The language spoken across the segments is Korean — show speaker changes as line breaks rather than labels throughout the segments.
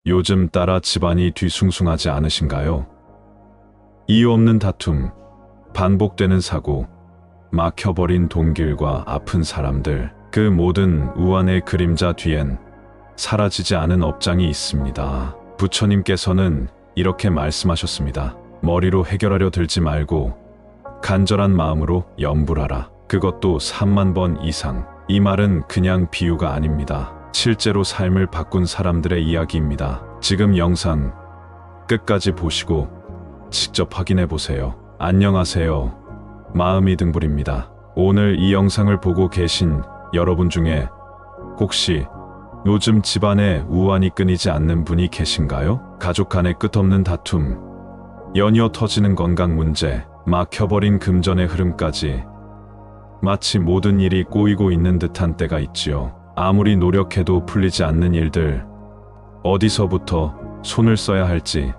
요즘 따라 집안이 뒤숭숭하지 않으신가요? 이유 없는 다툼, 반복되는 사고, 막혀버린 돈길과 아픈 사람들, 그 모든 우환의 그림자 뒤엔 사라지지 않은 업장이 있습니다. 부처님께서는 이렇게 말씀하셨습니다. 머리로 해결하려 들지 말고 간절한 마음으로 염불하라. 그것도 3만 번 이상. 이 말은 그냥 비유가 아닙니다. 실제로 삶을 바꾼 사람들의 이야기입니다. 지금 영상 끝까지 보시고 직접 확인해 보세요. 안녕하세요. 마음이 등불입니다. 오늘 이 영상을 보고 계신 여러분 중에 혹시 요즘 집안에 우환이 끊이지 않는 분이 계신가요? 가족 간의 끝없는 다툼, 연이어 터지는 건강 문제, 막혀버린 금전의 흐름까지 마치 모든 일이 꼬이고 있는 듯한 때가 있지요. 아무리 노력해도 풀리지 않는 일들, 어디서부터 손을 써야 할지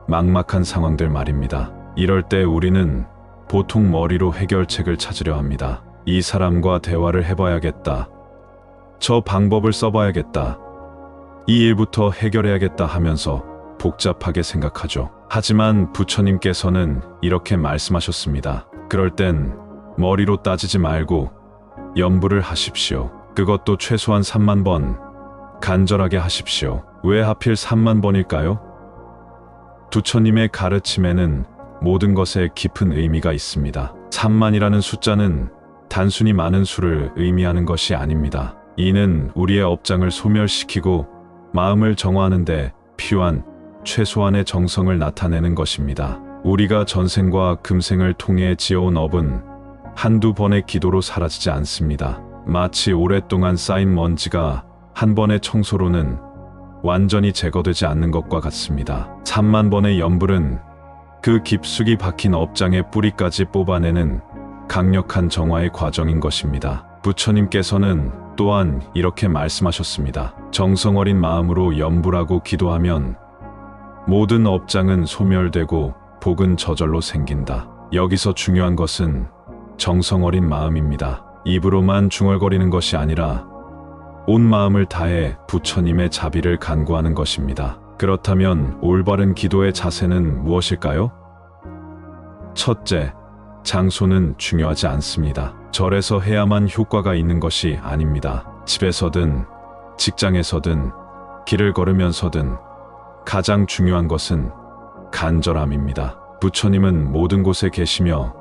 막막한 상황들 말입니다. 이럴 때 우리는 보통 머리로 해결책을 찾으려 합니다. 이 사람과 대화를 해봐야겠다. 저 방법을 써봐야겠다. 이 일부터 해결해야겠다 하면서 복잡하게 생각하죠. 하지만 부처님께서는 이렇게 말씀하셨습니다. 그럴 땐 머리로 따지지 말고 염불을 하십시오. 그것도 최소한 3만 번 간절하게 하십시오. 왜 하필 3만 번일까요? 부처님의 가르침에는 모든 것에 깊은 의미가 있습니다. 3만이라는 숫자는 단순히 많은 수를 의미하는 것이 아닙니다. 이는 우리의 업장을 소멸시키고 마음을 정화하는 데 필요한 최소한의 정성을 나타내는 것입니다. 우리가 전생과 금생을 통해 지어온 업은 한두 번의 기도로 사라지지 않습니다. 마치 오랫동안 쌓인 먼지가 한 번의 청소로는 완전히 제거되지 않는 것과 같습니다. 3만 번의 염불은 그 깊숙이 박힌 업장의 뿌리까지 뽑아내는 강력한 정화의 과정인 것입니다. 부처님께서는 또한 이렇게 말씀하셨습니다. 정성 어린 마음으로 염불하고 기도하면 모든 업장은 소멸되고 복은 저절로 생긴다. 여기서 중요한 것은 정성 어린 마음입니다. 입으로만 중얼거리는 것이 아니라 온 마음을 다해 부처님의 자비를 간구하는 것입니다. 그렇다면 올바른 기도의 자세는 무엇일까요? 첫째, 장소는 중요하지 않습니다. 절에서 해야만 효과가 있는 것이 아닙니다. 집에서든 직장에서든 길을 걸으면서든 가장 중요한 것은 간절함입니다. 부처님은 모든 곳에 계시며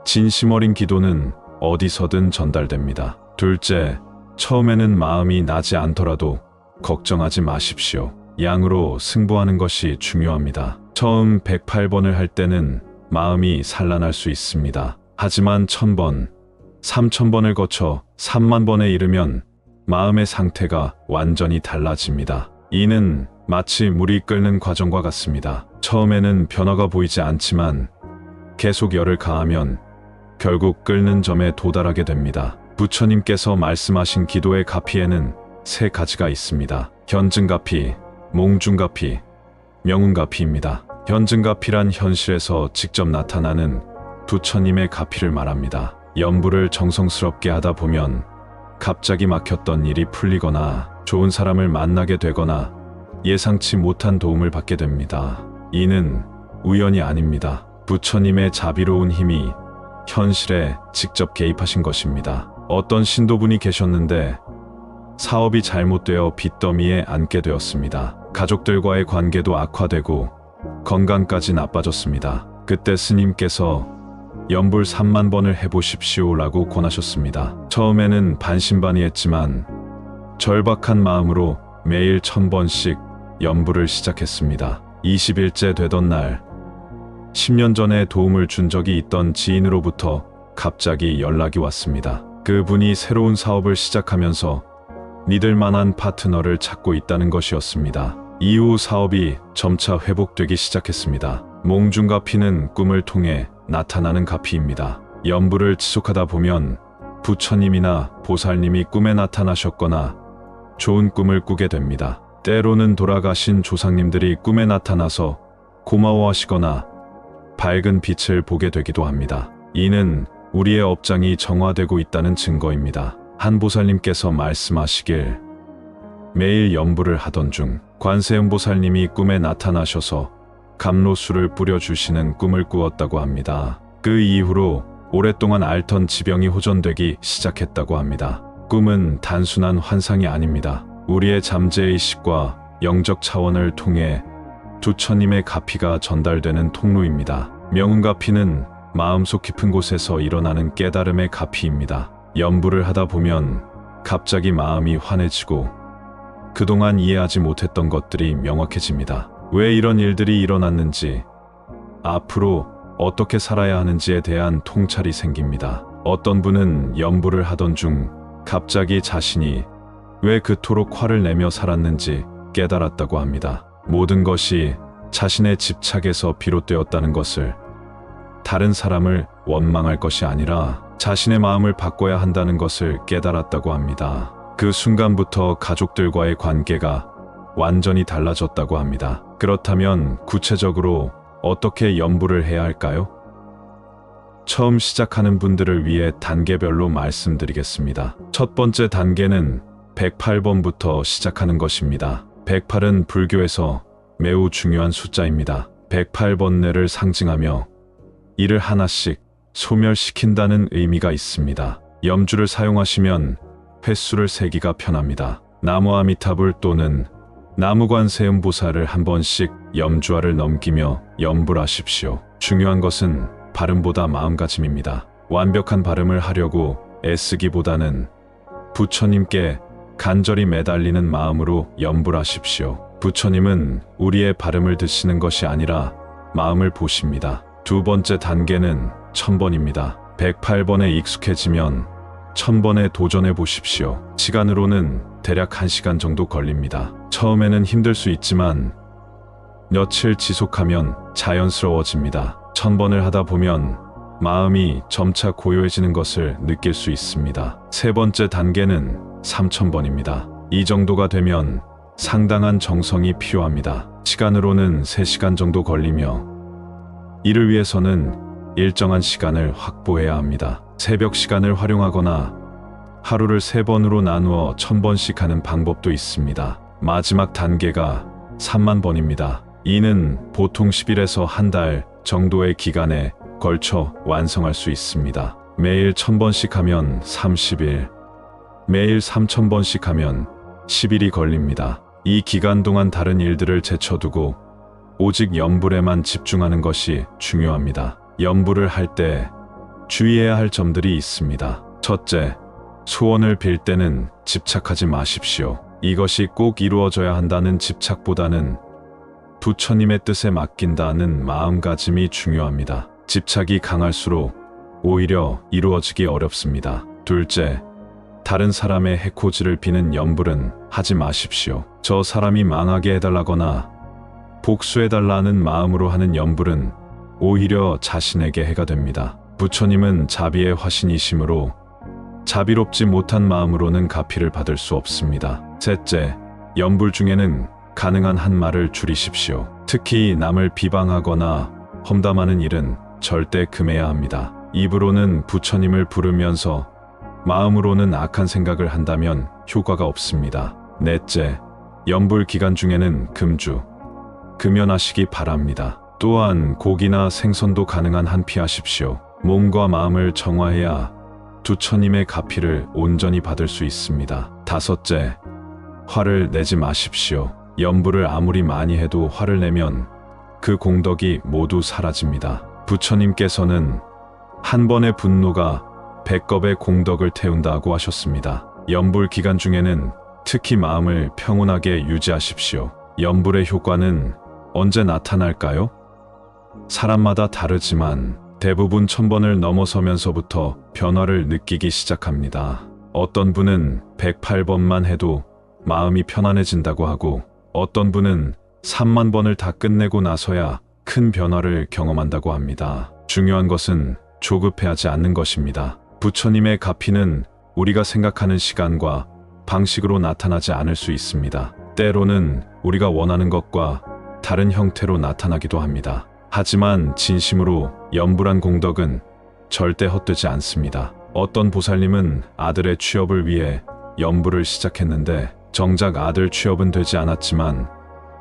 진심 어린 기도는 어디서든 전달됩니다. 둘째, 처음에는 마음이 나지 않더라도 걱정하지 마십시오. 양으로 승부하는 것이 중요합니다. 처음 108번을 할 때는 마음이 산란할 수 있습니다. 하지만 1000번, 3000번을 거쳐 3만 번에 이르면 마음의 상태가 완전히 달라집니다. 이는 마치 물이 끓는 과정과 같습니다. 처음에는 변화가 보이지 않지만 계속 열을 가하면 결국 끓는 점에 도달하게 됩니다. 부처님께서 말씀하신 기도의 가피에는 3가지가 있습니다. 현증가피, 몽중가피, 명운가피입니다. 현증가피란 현실에서 직접 나타나는 부처님의 가피를 말합니다. 염불을 정성스럽게 하다 보면 갑자기 막혔던 일이 풀리거나 좋은 사람을 만나게 되거나 예상치 못한 도움을 받게 됩니다. 이는 우연이 아닙니다. 부처님의 자비로운 힘이 현실에 직접 개입하신 것입니다. 어떤 신도분이 계셨는데 사업이 잘못되어 빚더미에 앉게 되었습니다. 가족들과의 관계도 악화되고 건강까지 나빠졌습니다. 그때 스님께서 염불 3만 번을 해보십시오 라고 권하셨습니다. 처음에는 반신반의했지만 절박한 마음으로 매일 1000번씩 염불을 시작했습니다. 20일째 되던 날 10년 전에 도움을 준 적이 있던 지인으로부터 갑자기 연락이 왔습니다. 그분이 새로운 사업을 시작하면서 믿을 만한 파트너를 찾고 있다는 것이었습니다. 이후 사업이 점차 회복되기 시작했습니다. 몽중가피는 꿈을 통해 나타나는 가피입니다. 염불을 지속하다 보면 부처님이나 보살님이 꿈에 나타나셨거나 좋은 꿈을 꾸게 됩니다. 때로는 돌아가신 조상님들이 꿈에 나타나서 고마워하시거나 밝은 빛을 보게 되기도 합니다. 이는 우리의 업장이 정화되고 있다는 증거입니다. 한 보살님께서 말씀하시길 매일 염불을 하던 중 관세음보살님이 꿈에 나타나셔서 감로수를 뿌려주시는 꿈을 꾸었다고 합니다. 그 이후로 오랫동안 앓던 지병이 호전되기 시작했다고 합니다. 꿈은 단순한 환상이 아닙니다. 우리의 잠재의식과 영적 차원을 통해 부처님의 가피가 전달되는 통로입니다. 명운가피는 마음속 깊은 곳에서 일어나는 깨달음의 가피입니다. 염불을 하다 보면 갑자기 마음이 환해지고 그동안 이해하지 못했던 것들이 명확해집니다. 왜 이런 일들이 일어났는지, 앞으로 어떻게 살아야 하는지에 대한 통찰이 생깁니다. 어떤 분은 염불을 하던 중 갑자기 자신이 왜 그토록 화를 내며 살았는지 깨달았다고 합니다. 모든 것이 자신의 집착에서 비롯되었다는 것을, 다른 사람을 원망할 것이 아니라 자신의 마음을 바꿔야 한다는 것을 깨달았다고 합니다. 그 순간부터 가족들과의 관계가 완전히 달라졌다고 합니다. 그렇다면 구체적으로 어떻게 염불을 해야 할까요? 처음 시작하는 분들을 위해 단계별로 말씀드리겠습니다. 첫 번째 단계는 108번부터 시작하는 것입니다. 108은 불교에서 매우 중요한 숫자입니다. 108번뇌를 상징하며 이를 하나씩 소멸시킨다는 의미가 있습니다. 염주를 사용하시면 횟수를 세기가 편합니다. 나무 아미타불 또는 나무관세음보살을 한 번씩 염주알을 넘기며 염불하십시오. 중요한 것은 발음보다 마음가짐입니다. 완벽한 발음을 하려고 애쓰기보다는 부처님께 간절히 매달리는 마음으로 염불하십시오. 부처님은 우리의 발음을 듣시는 것이 아니라 마음을 보십니다. 두 번째 단계는 1000번입니다. 108번에 익숙해지면 1000번에 도전해 보십시오. 시간으로는 대략 1시간 정도 걸립니다. 처음에는 힘들 수 있지만 며칠 지속하면 자연스러워집니다. 1000번을 하다 보면 마음이 점차 고요해지는 것을 느낄 수 있습니다. 세 번째 단계는 3000번입니다. 이 정도가 되면 상당한 정성이 필요합니다. 시간으로는 3시간 정도 걸리며 이를 위해서는 일정한 시간을 확보해야 합니다. 새벽 시간을 활용하거나 하루를 3번으로 나누어 1000번씩 하는 방법도 있습니다. 마지막 단계가 30,000번입니다. 이는 보통 10일에서 한 달 정도의 기간에 걸쳐 완성할 수 있습니다. 매일 1000번씩 하면 30일, 매일 3000번씩 하면 10일이 걸립니다. 이 기간 동안 다른 일들을 제쳐두고 오직 염불에만 집중하는 것이 중요합니다. 염불을 할 때 주의해야 할 점들이 있습니다. 첫째, 소원을 빌 때는 집착하지 마십시오. 이것이 꼭 이루어져야 한다는 집착보다는 부처님의 뜻에 맡긴다는 마음가짐이 중요합니다. 집착이 강할수록 오히려 이루어지기 어렵습니다. 둘째, 다른 사람의 해코지를 비는 염불은 하지 마십시오. 저 사람이 망하게 해달라거나 복수해달라는 마음으로 하는 염불은 오히려 자신에게 해가 됩니다. 부처님은 자비의 화신이시므로 자비롭지 못한 마음으로는 가피를 받을 수 없습니다. 셋째, 염불 중에는 가능한 한 말을 줄이십시오. 특히 남을 비방하거나 험담하는 일은 절대 금해야 합니다. 입으로는 부처님을 부르면서 마음으로는 악한 생각을 한다면 효과가 없습니다. 넷째, 염불 기간 중에는 금주, 금연하시기 바랍니다. 또한 고기나 생선도 가능한 한 피하십시오. 몸과 마음을 정화해야 부처님의 가피를 온전히 받을 수 있습니다. 다섯째, 화를 내지 마십시오. 염불을 아무리 많이 해도 화를 내면 그 공덕이 모두 사라집니다. 부처님께서는 한 번의 분노가 100겁의 공덕을 태운다고 하셨습니다. 염불 기간 중에는 특히 마음을 평온하게 유지하십시오. 염불의 효과는 언제 나타날까요? 사람마다 다르지만 대부분 1000번을 넘어서면서부터 변화를 느끼기 시작합니다. 어떤 분은 108번만 해도 마음이 편안해진다고 하고 어떤 분은 30,000번을 다 끝내고 나서야 큰 변화를 경험한다고 합니다. 중요한 것은 조급해하지 않는 것입니다. 부처님의 가피는 우리가 생각하는 시간과 방식으로 나타나지 않을 수 있습니다. 때로는 우리가 원하는 것과 다른 형태로 나타나기도 합니다. 하지만 진심으로 염불한 공덕은 절대 헛되지 않습니다. 어떤 보살님은 아들의 취업을 위해 염불을 시작했는데 정작 아들 취업은 되지 않았지만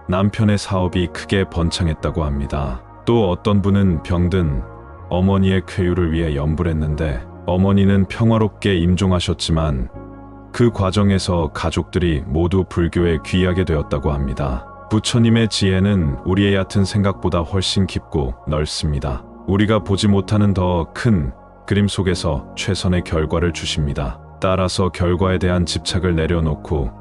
남편의 사업이 크게 번창했다고 합니다. 또 어떤 분은 병든 어머니의 쾌유를 위해 염불 했는데 어머니는 평화롭게 임종하셨지만 그 과정에서 가족들이 모두 불교에 귀하게 되었다고 합니다. 부처님의 지혜는 우리의 얕은 생각보다 훨씬 깊고 넓습니다. 우리가 보지 못하는 더 큰 그림 속에서 최선의 결과를 주십니다. 따라서 결과에 대한 집착을 내려놓고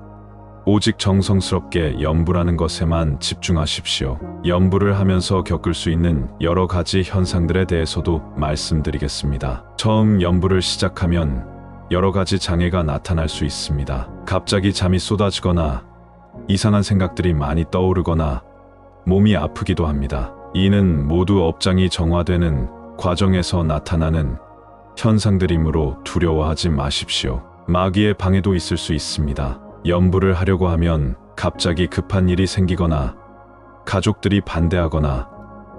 오직 정성스럽게 염불하는 것에만 집중하십시오. 염불을 하면서 겪을 수 있는 여러 가지 현상들에 대해서도 말씀드리겠습니다. 처음 염불을 시작하면 여러 가지 장애가 나타날 수 있습니다. 갑자기 잠이 쏟아지거나 이상한 생각들이 많이 떠오르거나 몸이 아프기도 합니다. 이는 모두 업장이 정화되는 과정에서 나타나는 현상들이므로 두려워하지 마십시오. 마귀의 방해도 있을 수 있습니다. 염불을 하려고 하면 갑자기 급한 일이 생기거나 가족들이 반대하거나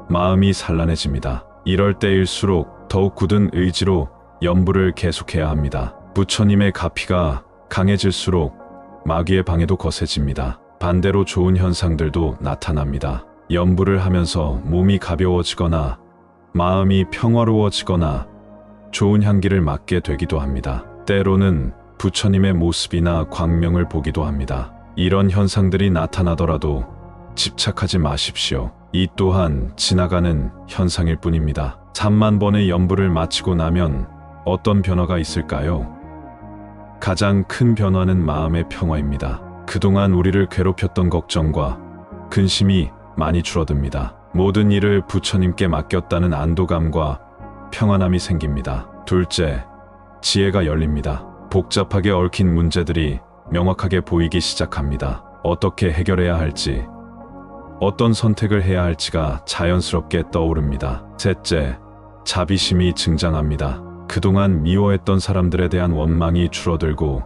마음이 산란해집니다. 이럴 때일수록 더욱 굳은 의지로 염불을 계속해야 합니다. 부처님의 가피가 강해질수록 마귀의 방해도 거세집니다. 반대로 좋은 현상들도 나타납니다. 염불을 하면서 몸이 가벼워지거나 마음이 평화로워지거나 좋은 향기를 맡게 되기도 합니다. 때로는 부처님의 모습이나 광명을 보기도 합니다. 이런 현상들이 나타나더라도 집착하지 마십시오. 이 또한 지나가는 현상일 뿐입니다. 3만 번의 염불을 마치고 나면 어떤 변화가 있을까요? 가장 큰 변화는 마음의 평화입니다. 그동안 우리를 괴롭혔던 걱정과 근심이 많이 줄어듭니다. 모든 일을 부처님께 맡겼다는 안도감과 평안함이 생깁니다. 둘째, 지혜가 열립니다. 복잡하게 얽힌 문제들이 명확하게 보이기 시작합니다. 어떻게 해결해야 할지, 어떤 선택을 해야 할지가 자연스럽게 떠오릅니다. 셋째, 자비심이 증장합니다. 그동안 미워했던 사람들에 대한 원망이 줄어들고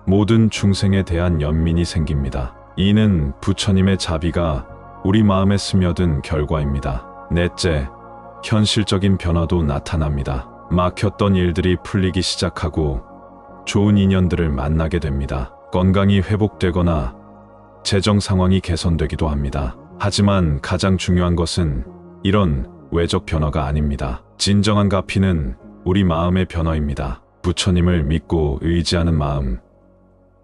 모든 중생에 대한 연민이 생깁니다. 이는 부처님의 자비가 우리 마음에 스며든 결과입니다. 넷째, 현실적인 변화도 나타납니다. 막혔던 일들이 풀리기 시작하고 좋은 인연들을 만나게 됩니다. 건강이 회복되거나 재정 상황이 개선되기도 합니다. 하지만 가장 중요한 것은 이런 외적 변화가 아닙니다. 진정한 가피는 우리 마음의 변화입니다. 부처님을 믿고 의지하는 마음,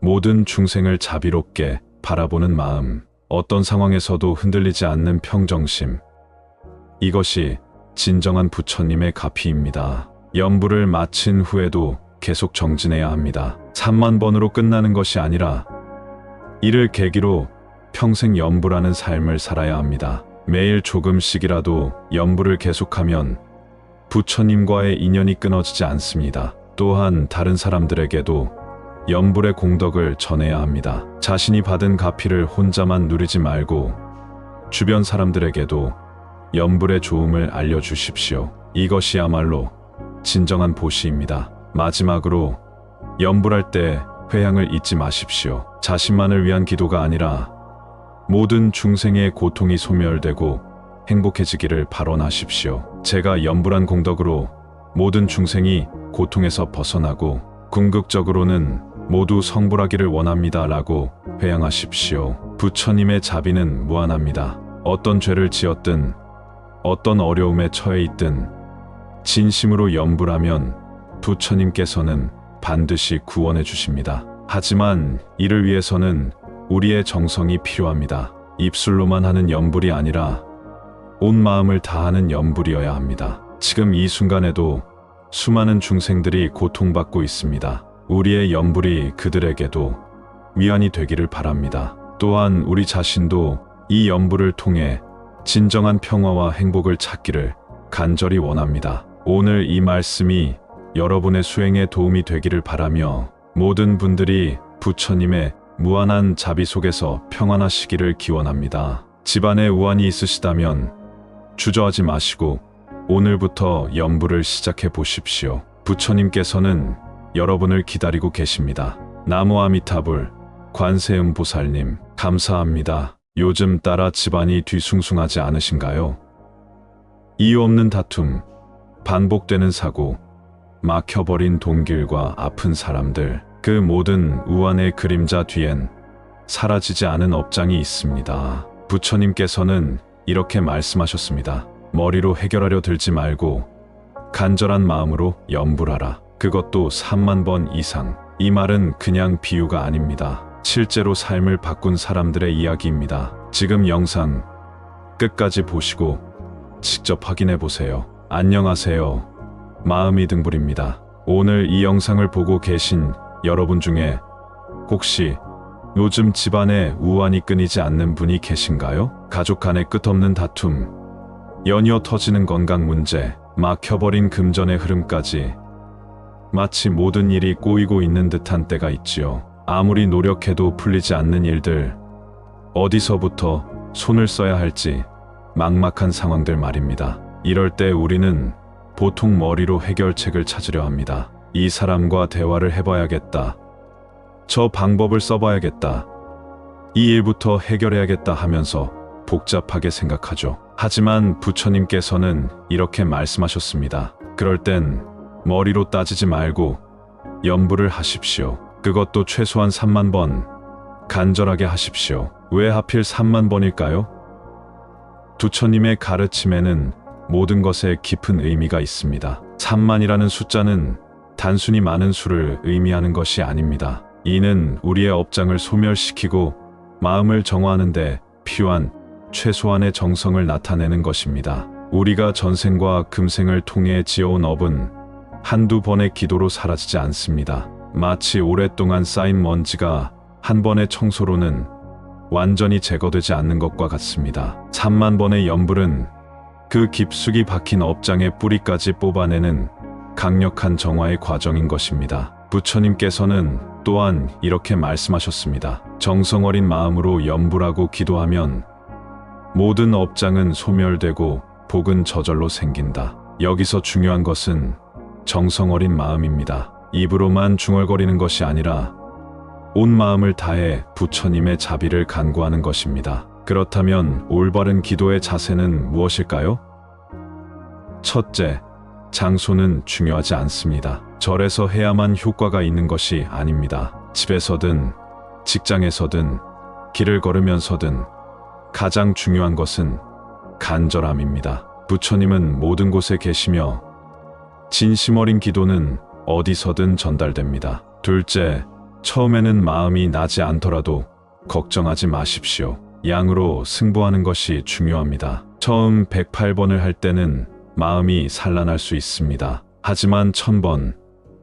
모든 중생을 자비롭게 바라보는 마음, 어떤 상황에서도 흔들리지 않는 평정심, 이것이 진정한 부처님의 가피입니다. 염불을 마친 후에도 계속 정진해야 합니다. 3만 번으로 끝나는 것이 아니라 이를 계기로 평생 염불하는 삶을 살아야 합니다. 매일 조금씩이라도 염불을 계속하면 부처님과의 인연이 끊어지지 않습니다. 또한 다른 사람들에게도 염불의 공덕을 전해야 합니다. 자신이 받은 가피를 혼자만 누리지 말고 주변 사람들에게도 염불의 좋음을 알려주십시오. 이것이야말로 진정한 보시입니다. 마지막으로 염불할 때 회향을 잊지 마십시오. 자신만을 위한 기도가 아니라 모든 중생의 고통이 소멸되고 행복해지기를 발언하십시오. 제가 염불한 공덕으로 모든 중생이 고통에서 벗어나고 궁극적으로는 모두 성불하기를 원합니다 라고 회향하십시오. 부처님의 자비는 무한합니다. 어떤 죄를 지었든 어떤 어려움에 처해 있든 진심으로 염불하면 부처님께서는 반드시 구원해 주십니다. 하지만 이를 위해서는 우리의 정성이 필요합니다. 입술로만 하는 염불이 아니라 온 마음을 다하는 염불이어야 합니다. 지금 이 순간에도 수많은 중생들이 고통받고 있습니다. 우리의 염불이 그들에게도 위안이 되기를 바랍니다. 또한 우리 자신도 이 염불을 통해 진정한 평화와 행복을 찾기를 간절히 원합니다. 오늘 이 말씀이 여러분의 수행에 도움이 되기를 바라며 모든 분들이 부처님의 무한한 자비 속에서 평안하시기를 기원합니다. 집안에 우환이 있으시다면 주저하지 마시고 오늘부터 염불을 시작해 보십시오. 부처님께서는 여러분을 기다리고 계십니다. 나무 아미타불 관세음보살님 감사합니다. 요즘 따라 집안이 뒤숭숭하지 않으신가요? 이유 없는 다툼, 반복되는 사고, 막혀버린 돈길과 아픈 사람들, 그 모든 우환의 그림자 뒤엔 사라지지 않은 업장이 있습니다. 부처님께서는 이렇게 말씀하셨습니다. 머리로 해결하려 들지 말고 간절한 마음으로 염불하라. 그것도 3만 번 이상. 이 말은 그냥 비유가 아닙니다. 실제로 삶을 바꾼 사람들의 이야기입니다. 지금 영상 끝까지 보시고 직접 확인해 보세요. 안녕하세요. 마음이 등불입니다. 오늘 이 영상을 보고 계신 여러분 중에 혹시 요즘 집안에 우환이 끊이지 않는 분이 계신가요? 가족 간의 끝없는 다툼, 연이어 터지는 건강 문제, 막혀버린 금전의 흐름까지 마치 모든 일이 꼬이고 있는 듯한 때가 있지요. 아무리 노력해도 풀리지 않는 일들, 어디서부터 손을 써야 할지 막막한 상황들 말입니다. 이럴 때 우리는 보통 머리로 해결책을 찾으려 합니다. 이 사람과 대화를 해봐야겠다. 저 방법을 써봐야겠다. 이 일부터 해결해야겠다 하면서 복잡하게 생각하죠. 하지만 부처님께서는 이렇게 말씀하셨습니다. 그럴 땐 머리로 따지지 말고 염불을 하십시오. 그것도 최소한 3만 번 간절하게 하십시오. 왜 하필 3만 번일까요? 부처님의 가르침에는 모든 것에 깊은 의미가 있습니다. 3만이라는 숫자는 단순히 많은 수를 의미하는 것이 아닙니다. 이는 우리의 업장을 소멸시키고 마음을 정화하는 데 필요한 최소한의 정성을 나타내는 것입니다. 우리가 전생과 금생을 통해 지어온 업은 한두 번의 기도로 사라지지 않습니다. 마치 오랫동안 쌓인 먼지가 한 번의 청소로는 완전히 제거되지 않는 것과 같습니다. 3만 번의 염불은 그 깊숙이 박힌 업장의 뿌리까지 뽑아내는 강력한 정화의 과정인 것입니다. 부처님께서는 또한 이렇게 말씀하셨습니다. 정성 어린 마음으로 염불하고 기도하면 모든 업장은 소멸되고 복은 저절로 생긴다. 여기서 중요한 것은 정성 어린 마음입니다. 입으로만 중얼거리는 것이 아니라 온 마음을 다해 부처님의 자비를 간구하는 것입니다. 그렇다면 올바른 기도의 자세는 무엇일까요? 첫째, 장소는 중요하지 않습니다. 절에서 해야만 효과가 있는 것이 아닙니다. 집에서든 직장에서든 길을 걸으면서든 가장 중요한 것은 간절함입니다. 부처님은 모든 곳에 계시며 진심 어린 기도는 어디서든 전달됩니다. 둘째, 처음에는 마음이 나지 않더라도 걱정하지 마십시오. 양으로 승부하는 것이 중요합니다. 처음 108번을 할 때는 마음이 산란할 수 있습니다. 하지만 1000번,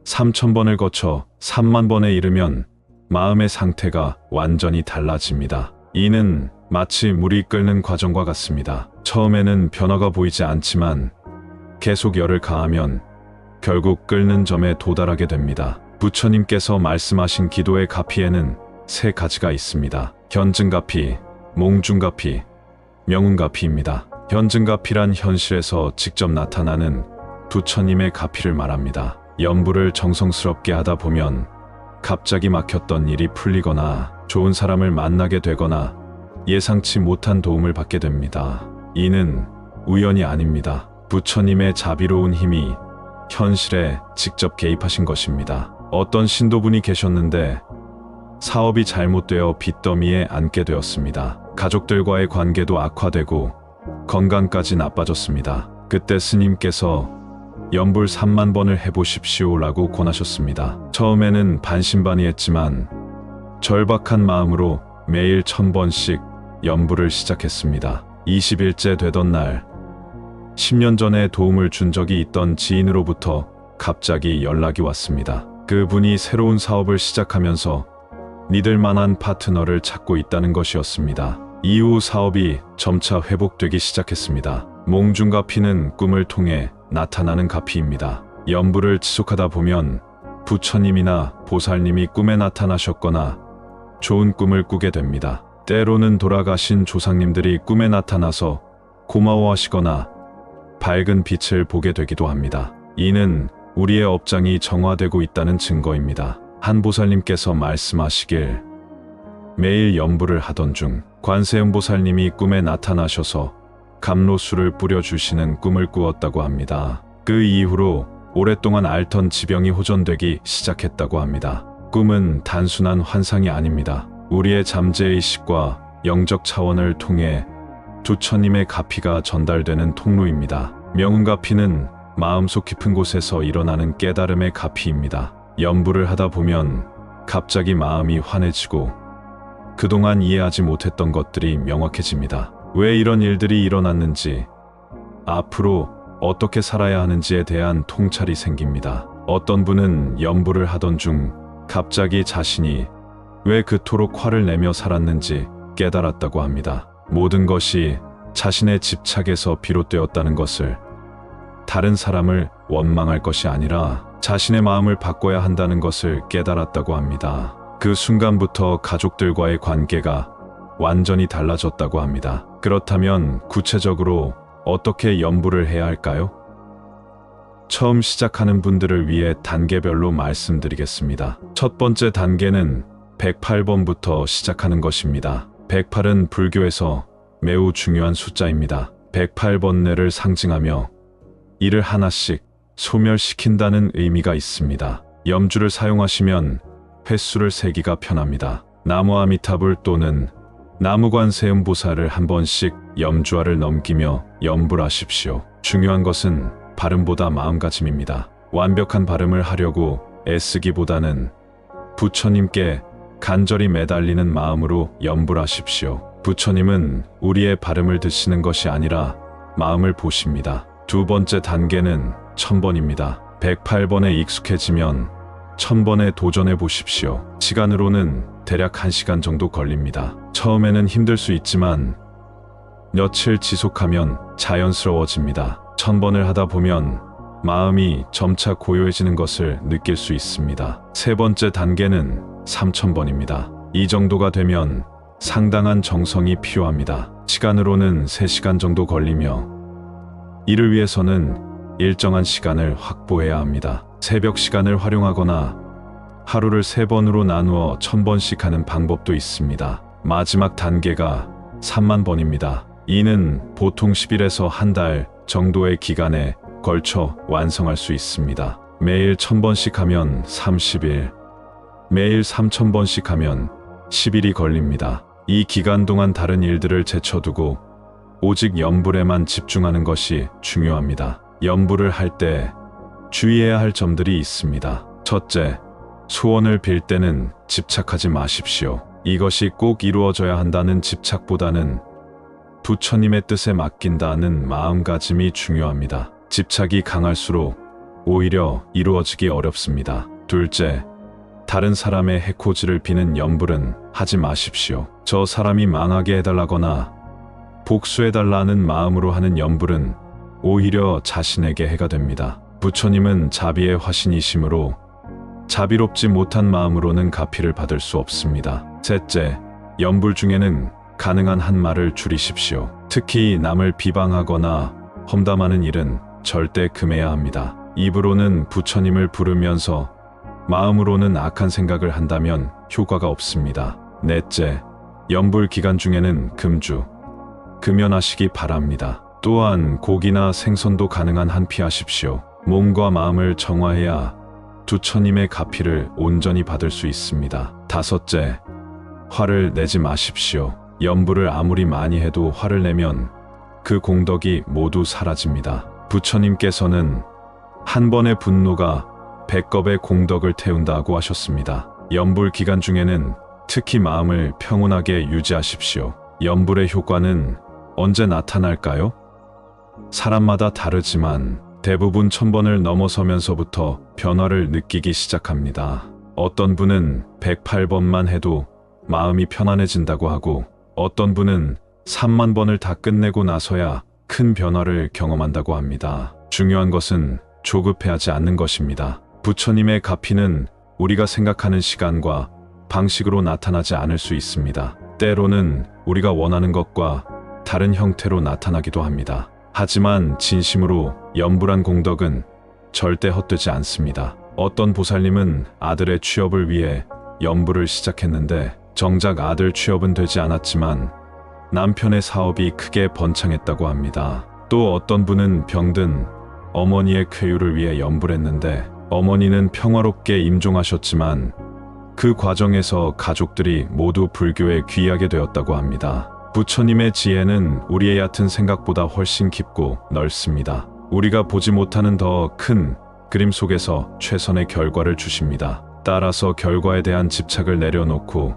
3000번을 거쳐 3만 번에 이르면 마음의 상태가 완전히 달라집니다. 이는 마치 물이 끓는 과정과 같습니다. 처음에는 변화가 보이지 않지만 계속 열을 가하면 결국 끓는 점에 도달하게 됩니다. 부처님께서 말씀하신 기도의 가피에는 3가지가 있습니다. 현증가피, 몽중가피, 명운가피입니다. 현증가피란 현실에서 직접 나타나는 부처님의 가피를 말합니다. 염불을 정성스럽게 하다 보면 갑자기 막혔던 일이 풀리거나 좋은 사람을 만나게 되거나 예상치 못한 도움을 받게 됩니다. 이는 우연이 아닙니다. 부처님의 자비로운 힘이 현실에 직접 개입하신 것입니다. 어떤 신도분이 계셨는데 사업이 잘못되어 빚더미에 앉게 되었습니다. 가족들과의 관계도 악화되고 건강까지 나빠졌습니다. 그때 스님께서 염불 3만 번을 해보십시오 라고 권하셨습니다. 처음에는 반신반의했지만 절박한 마음으로 매일 1000번씩 염불을 시작했습니다. 20일째 되던 날 10년 전에 도움을 준 적이 있던 지인으로부터 갑자기 연락이 왔습니다. 그분이 새로운 사업을 시작하면서 믿을 만한 파트너를 찾고 있다는 것이었습니다. 이후 사업이 점차 회복되기 시작했습니다. 몽중가피는 꿈을 통해 나타나는 가피입니다. 염불을 지속하다 보면 부처님이나 보살님이 꿈에 나타나셨거나 좋은 꿈을 꾸게 됩니다. 때로는 돌아가신 조상님들이 꿈에 나타나서 고마워하시거나 밝은 빛을 보게 되기도 합니다. 이는 우리의 업장이 정화되고 있다는 증거입니다. 한 보살님께서 말씀하시길 매일 염불을 하던 중 관세음보살님이 꿈에 나타나셔서 감로수를 뿌려주시는 꿈을 꾸었다고 합니다. 그 이후로 오랫동안 앓던 지병이 호전되기 시작했다고 합니다. 꿈은 단순한 환상이 아닙니다. 우리의 잠재의식과 영적 차원을 통해 부처님의 가피가 전달되는 통로입니다. 명운가피는 마음속 깊은 곳에서 일어나는 깨달음의 가피입니다. 연부를 하다 보면 갑자기 마음이 환해지고 그동안 이해하지 못했던 것들이 명확해집니다. 왜 이런 일들이 일어났는지, 앞으로 어떻게 살아야 하는지에 대한 통찰이 생깁니다. 어떤 분은 연부를 하던 중 갑자기 자신이 왜 그토록 화를 내며 살았는지 깨달았다고 합니다. 모든 것이 자신의 집착에서 비롯되었다는 것을, 다른 사람을 원망할 것이 아니라 자신의 마음을 바꿔야 한다는 것을 깨달았다고 합니다. 그 순간부터 가족들과의 관계가 완전히 달라졌다고 합니다. 그렇다면 구체적으로 어떻게 연부를 해야 할까요? 처음 시작하는 분들을 위해 단계별로 말씀드리겠습니다. 첫 번째 단계는 108번부터 시작하는 것입니다. 108은 불교에서 매우 중요한 숫자입니다. 108번뇌를 상징하며 이를 하나씩 소멸시킨다는 의미가 있습니다. 염주를 사용하시면 횟수를 세기가 편합니다. 나무 아미타불 또는 나무관세음보살을 한 번씩 염주화를 넘기며 염불 하십시오. 중요한 것은 발음보다 마음가짐입니다. 완벽한 발음을 하려고 애쓰기보다는 부처님께 간절히 매달리는 마음으로 염불하십시오. 부처님은 우리의 발음을 듣시는 것이 아니라 마음을 보십니다. 두 번째 단계는 1000번입니다. 108번에 익숙해지면 1000번에 도전해 보십시오. 시간으로는 대략 1시간 정도 걸립니다. 처음에는 힘들 수 있지만 며칠 지속하면 자연스러워집니다. 1000번을 하다 보면 마음이 점차 고요해지는 것을 느낄 수 있습니다. 세 번째 단계는 3000번입니다. 이 정도가 되면 상당한 정성이 필요합니다. 시간으로는 3시간 정도 걸리며 이를 위해서는 일정한 시간을 확보해야 합니다. 새벽 시간을 활용하거나 하루를 3번으로 나누어 1000번씩 하는 방법도 있습니다. 마지막 단계가 30,000번입니다. 이는 보통 10일에서 한 달 정도의 기간에 걸쳐 완성할 수 있습니다. 매일 1000번씩 하면 30일, 매일 3000번씩 하면 10일이 걸립니다. 이 기간 동안 다른 일들을 제쳐두고 오직 염불에만 집중하는 것이 중요합니다. 염불을 할 때 주의해야 할 점들이 있습니다. 첫째, 소원을 빌 때는 집착하지 마십시오. 이것이 꼭 이루어져야 한다는 집착보다는 부처님의 뜻에 맡긴다는 마음가짐이 중요합니다. 집착이 강할수록 오히려 이루어지기 어렵습니다. 둘째, 다른 사람의 해코지를 비는 염불은 하지 마십시오. 저 사람이 망하게 해달라거나 복수해달라는 마음으로 하는 염불은 오히려 자신에게 해가 됩니다. 부처님은 자비의 화신이시므로 자비롭지 못한 마음으로는 가피를 받을 수 없습니다. 셋째, 염불 중에는 가능한 한 말을 줄이십시오. 특히 남을 비방하거나 험담하는 일은 절대 금해야 합니다. 입으로는 부처님을 부르면서 마음으로는 악한 생각을 한다면 효과가 없습니다. 넷째, 염불 기간 중에는 금주, 금연하시기 바랍니다. 또한 고기나 생선도 가능한 한 피하십시오. 몸과 마음을 정화해야 부처님의 가피를 온전히 받을 수 있습니다. 다섯째, 화를 내지 마십시오. 염불을 아무리 많이 해도 화를 내면 그 공덕이 모두 사라집니다. 부처님께서는 한 번의 분노가 100겁의 공덕을 태운다고 하셨습니다. 염불 기간 중에는 특히 마음을 평온하게 유지하십시오. 염불의 효과는 언제 나타날까요? 사람마다 다르지만 대부분 1000번을 넘어서면서부터 변화를 느끼기 시작합니다. 어떤 분은 108번만 해도 마음이 편안해진다고 하고, 어떤 분은 30,000번을 다 끝내고 나서야 큰 변화를 경험한다고 합니다. 중요한 것은 조급해하지 않는 것입니다. 부처님의 가피는 우리가 생각하는 시간과 방식으로 나타나지 않을 수 있습니다. 때로는 우리가 원하는 것과 다른 형태로 나타나기도 합니다. 하지만 진심으로 염불한 공덕은 절대 헛되지 않습니다. 어떤 보살님은 아들의 취업을 위해 염불을 시작했는데 정작 아들 취업은 되지 않았지만 남편의 사업이 크게 번창했다고 합니다. 또 어떤 분은 병든 어머니의 쾌유를 위해 염불했는데 어머니는 평화롭게 임종하셨지만 그 과정에서 가족들이 모두 불교에 귀하게 되었다고 합니다. 부처님의 지혜는 우리의 얕은 생각보다 훨씬 깊고 넓습니다. 우리가 보지 못하는 더 큰 그림 속에서 최선의 결과를 주십니다. 따라서 결과에 대한 집착을 내려놓고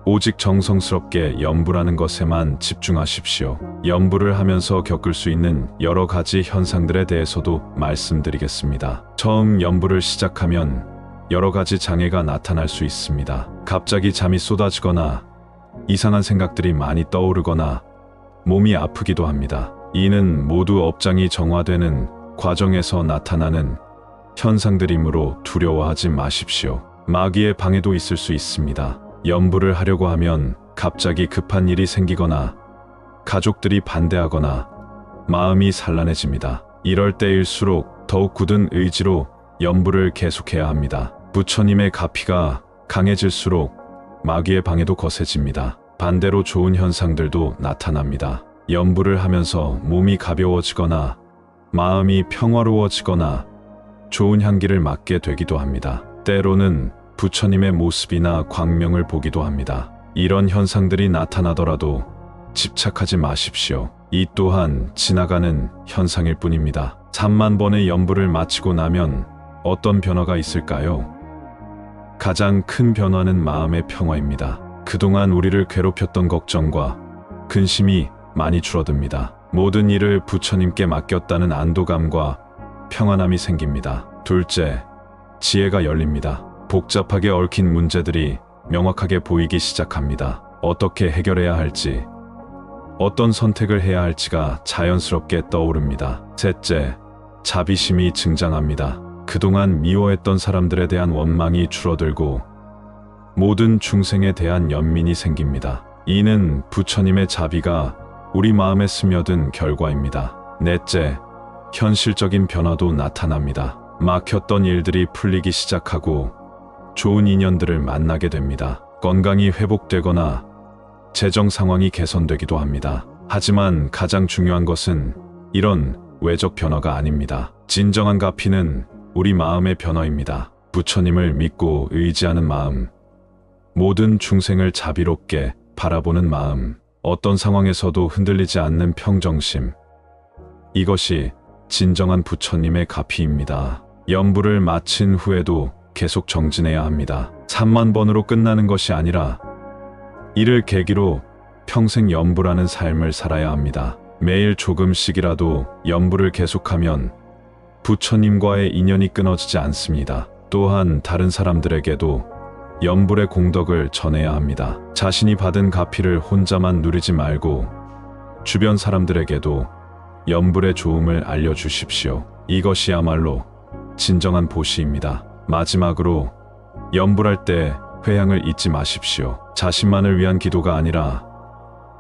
오직 정성스럽게 염불하는 것에만 집중하십시오. 염불을 하면서 겪을 수 있는 여러 가지 현상들에 대해서도 말씀드리겠습니다. 처음 염불을 시작하면 여러 가지 장애가 나타날 수 있습니다. 갑자기 잠이 쏟아지거나 이상한 생각들이 많이 떠오르거나 몸이 아프기도 합니다. 이는 모두 업장이 정화되는 과정에서 나타나는 현상들이므로 두려워하지 마십시오. 마귀의 방해도 있을 수 있습니다. 염불을 하려고 하면 갑자기 급한 일이 생기거나 가족들이 반대하거나 마음이 산란해집니다. 이럴 때일수록 더욱 굳은 의지로 염불을 계속해야 합니다. 부처님의 가피가 강해질수록 마귀의 방해도 거세집니다. 반대로 좋은 현상들도 나타납니다. 염불을 하면서 몸이 가벼워지거나 마음이 평화로워지거나 좋은 향기를 맡게 되기도 합니다. 때로는 부처님의 모습이나 광명을 보기도 합니다. 이런 현상들이 나타나더라도 집착하지 마십시오. 이 또한 지나가는 현상일 뿐입니다. 3만 번의 염불을 마치고 나면 어떤 변화가 있을까요? 가장 큰 변화는 마음의 평화입니다. 그동안 우리를 괴롭혔던 걱정과 근심이 많이 줄어듭니다. 모든 일을 부처님께 맡겼다는 안도감과 평안함이 생깁니다. 둘째, 지혜가 열립니다. 복잡하게 얽힌 문제들이 명확하게 보이기 시작합니다. 어떻게 해결해야 할지, 어떤 선택을 해야 할지가 자연스럽게 떠오릅니다. 셋째, 자비심이 증장합니다. 그동안 미워했던 사람들에 대한 원망이 줄어들고 모든 중생에 대한 연민이 생깁니다. 이는 부처님의 자비가 우리 마음에 스며든 결과입니다. 넷째, 현실적인 변화도 나타납니다. 막혔던 일들이 풀리기 시작하고 좋은 인연들을 만나게 됩니다. 건강이 회복되거나 재정 상황이 개선되기도 합니다. 하지만 가장 중요한 것은 이런 외적 변화가 아닙니다. 진정한 가피는 우리 마음의 변화입니다. 부처님을 믿고 의지하는 마음, 모든 중생을 자비롭게 바라보는 마음, 어떤 상황에서도 흔들리지 않는 평정심, 이것이 진정한 부처님의 가피입니다. 염불을 마친 후에도 계속 정진해야 합니다. 3만 번으로 끝나는 것이 아니라 이를 계기로 평생 염불하는 삶을 살아야 합니다. 매일 조금씩이라도 염불을 계속하면 부처님과의 인연이 끊어지지 않습니다. 또한 다른 사람들에게도 염불의 공덕을 전해야 합니다. 자신이 받은 가피를 혼자만 누리지 말고 주변 사람들에게도 염불의 좋음을 알려주십시오. 이것이야말로 진정한 보시입니다. 마지막으로 염불할 때 회향을 잊지 마십시오. 자신만을 위한 기도가 아니라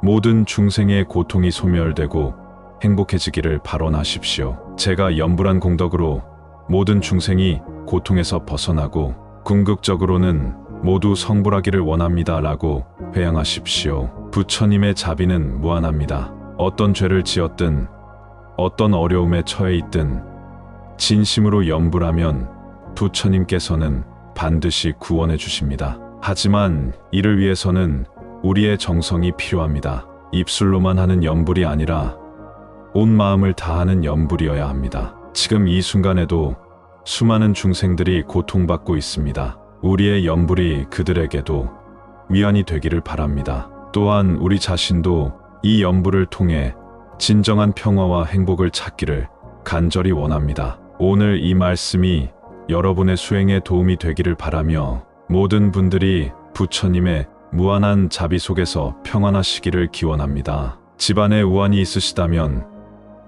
모든 중생의 고통이 소멸되고 행복해지기를 발언하십시오. 제가 염불한 공덕으로 모든 중생이 고통에서 벗어나고 궁극적으로는 모두 성불하기를 원합니다 라고 회향하십시오. 부처님의 자비는 무한합니다. 어떤 죄를 지었든 어떤 어려움에 처해 있든 진심으로 염불하면 부처님께서는 반드시 구원해 주십니다. 하지만 이를 위해서는 우리의 정성이 필요합니다. 입술로만 하는 염불이 아니라 온 마음을 다하는 염불이어야 합니다. 지금 이 순간에도 수많은 중생들이 고통받고 있습니다. 우리의 염불이 그들에게도 위안이 되기를 바랍니다. 또한 우리 자신도 이 염불을 통해 진정한 평화와 행복을 찾기를 간절히 원합니다. 오늘 이 말씀이 여러분의 수행에 도움이 되기를 바라며 모든 분들이 부처님의 무한한 자비 속에서 평안하시기를 기원합니다. 집안에 우환이 있으시다면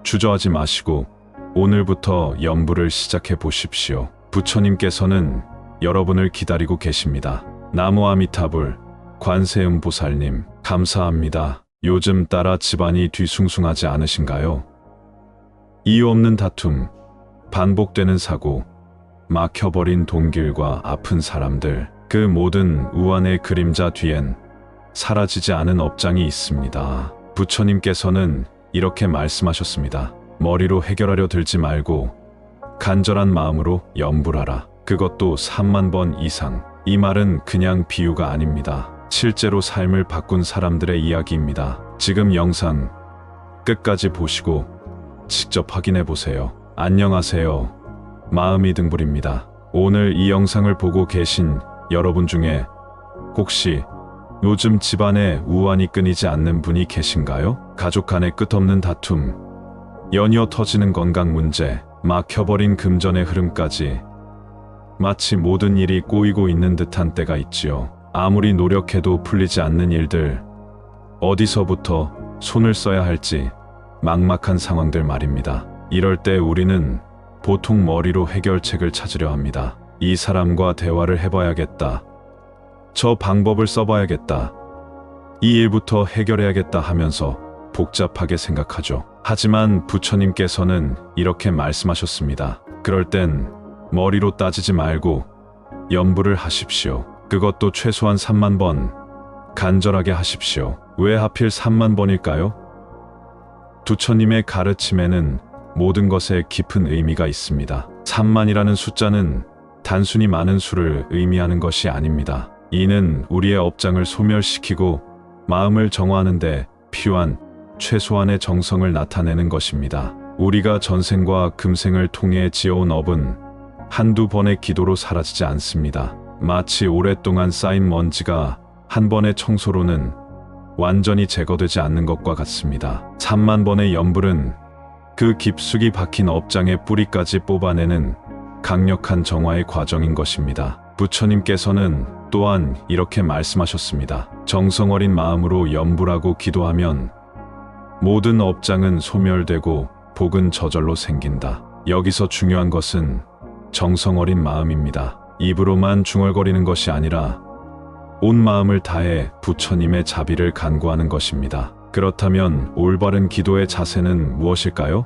주저하지 마시고 오늘부터 염불을 시작해 보십시오. 부처님께서는 여러분을 기다리고 계십니다. 나무 아미타불 관세음 보살님 감사합니다. 요즘 따라 집안이 뒤숭숭하지 않으신가요? 이유 없는 다툼, 반복되는 사고, 막혀버린 돈길과 아픈 사람들, 그 모든 우환의 그림자 뒤엔 사라지지 않은 업장이 있습니다. 부처님께서는 이렇게 말씀하셨습니다. 머리로 해결하려 들지 말고 간절한 마음으로 염불하라. 그것도 3만 번 이상. 이 말은 그냥 비유가 아닙니다. 실제로 삶을 바꾼 사람들의 이야기입니다. 지금 영상 끝까지 보시고 직접 확인해 보세요. 안녕하세요. 마음이 등불입니다. 오늘 이 영상을 보고 계신 여러분 중에 혹시 요즘 집안에 우환이 끊이지 않는 분이 계신가요? 가족 간의 끝없는 다툼, 연이어 터지는 건강 문제, 막혀버린 금전의 흐름까지 마치 모든 일이 꼬이고 있는 듯한 때가 있지요. 아무리 노력해도 풀리지 않는 일들, 어디서부터 손을 써야 할지 막막한 상황들 말입니다. 이럴 때 우리는 보통 머리로 해결책을 찾으려 합니다. 이 사람과 대화를 해봐야겠다. 저 방법을 써봐야겠다. 이 일부터 해결해야겠다 하면서 복잡하게 생각하죠. 하지만 부처님께서는 이렇게 말씀하셨습니다. 그럴 땐 머리로 따지지 말고 염불을 하십시오. 그것도 최소한 3만 번 간절하게 하십시오. 왜 하필 3만 번일까요? 부처님의 가르침에는 모든 것에 깊은 의미가 있습니다. 3만이라는 숫자는 단순히 많은 수를 의미하는 것이 아닙니다. 이는 우리의 업장을 소멸시키고 마음을 정화하는 데 필요한 최소한의 정성을 나타내는 것입니다. 우리가 전생과 금생을 통해 지어온 업은 한두 번의 기도로 사라지지 않습니다. 마치 오랫동안 쌓인 먼지가 한 번의 청소로는 완전히 제거되지 않는 것과 같습니다. 3만 번의 염불은 그 깊숙이 박힌 업장의 뿌리까지 뽑아내는 강력한 정화의 과정인 것입니다. 부처님께서는 또한 이렇게 말씀하셨습니다. 정성 어린 마음으로 염불하고 기도하면 모든 업장은 소멸되고 복은 저절로 생긴다. 여기서 중요한 것은 정성 어린 마음입니다. 입으로만 중얼거리는 것이 아니라 온 마음을 다해 부처님의 자비를 간구하는 것입니다. 그렇다면 올바른 기도의 자세는 무엇일까요?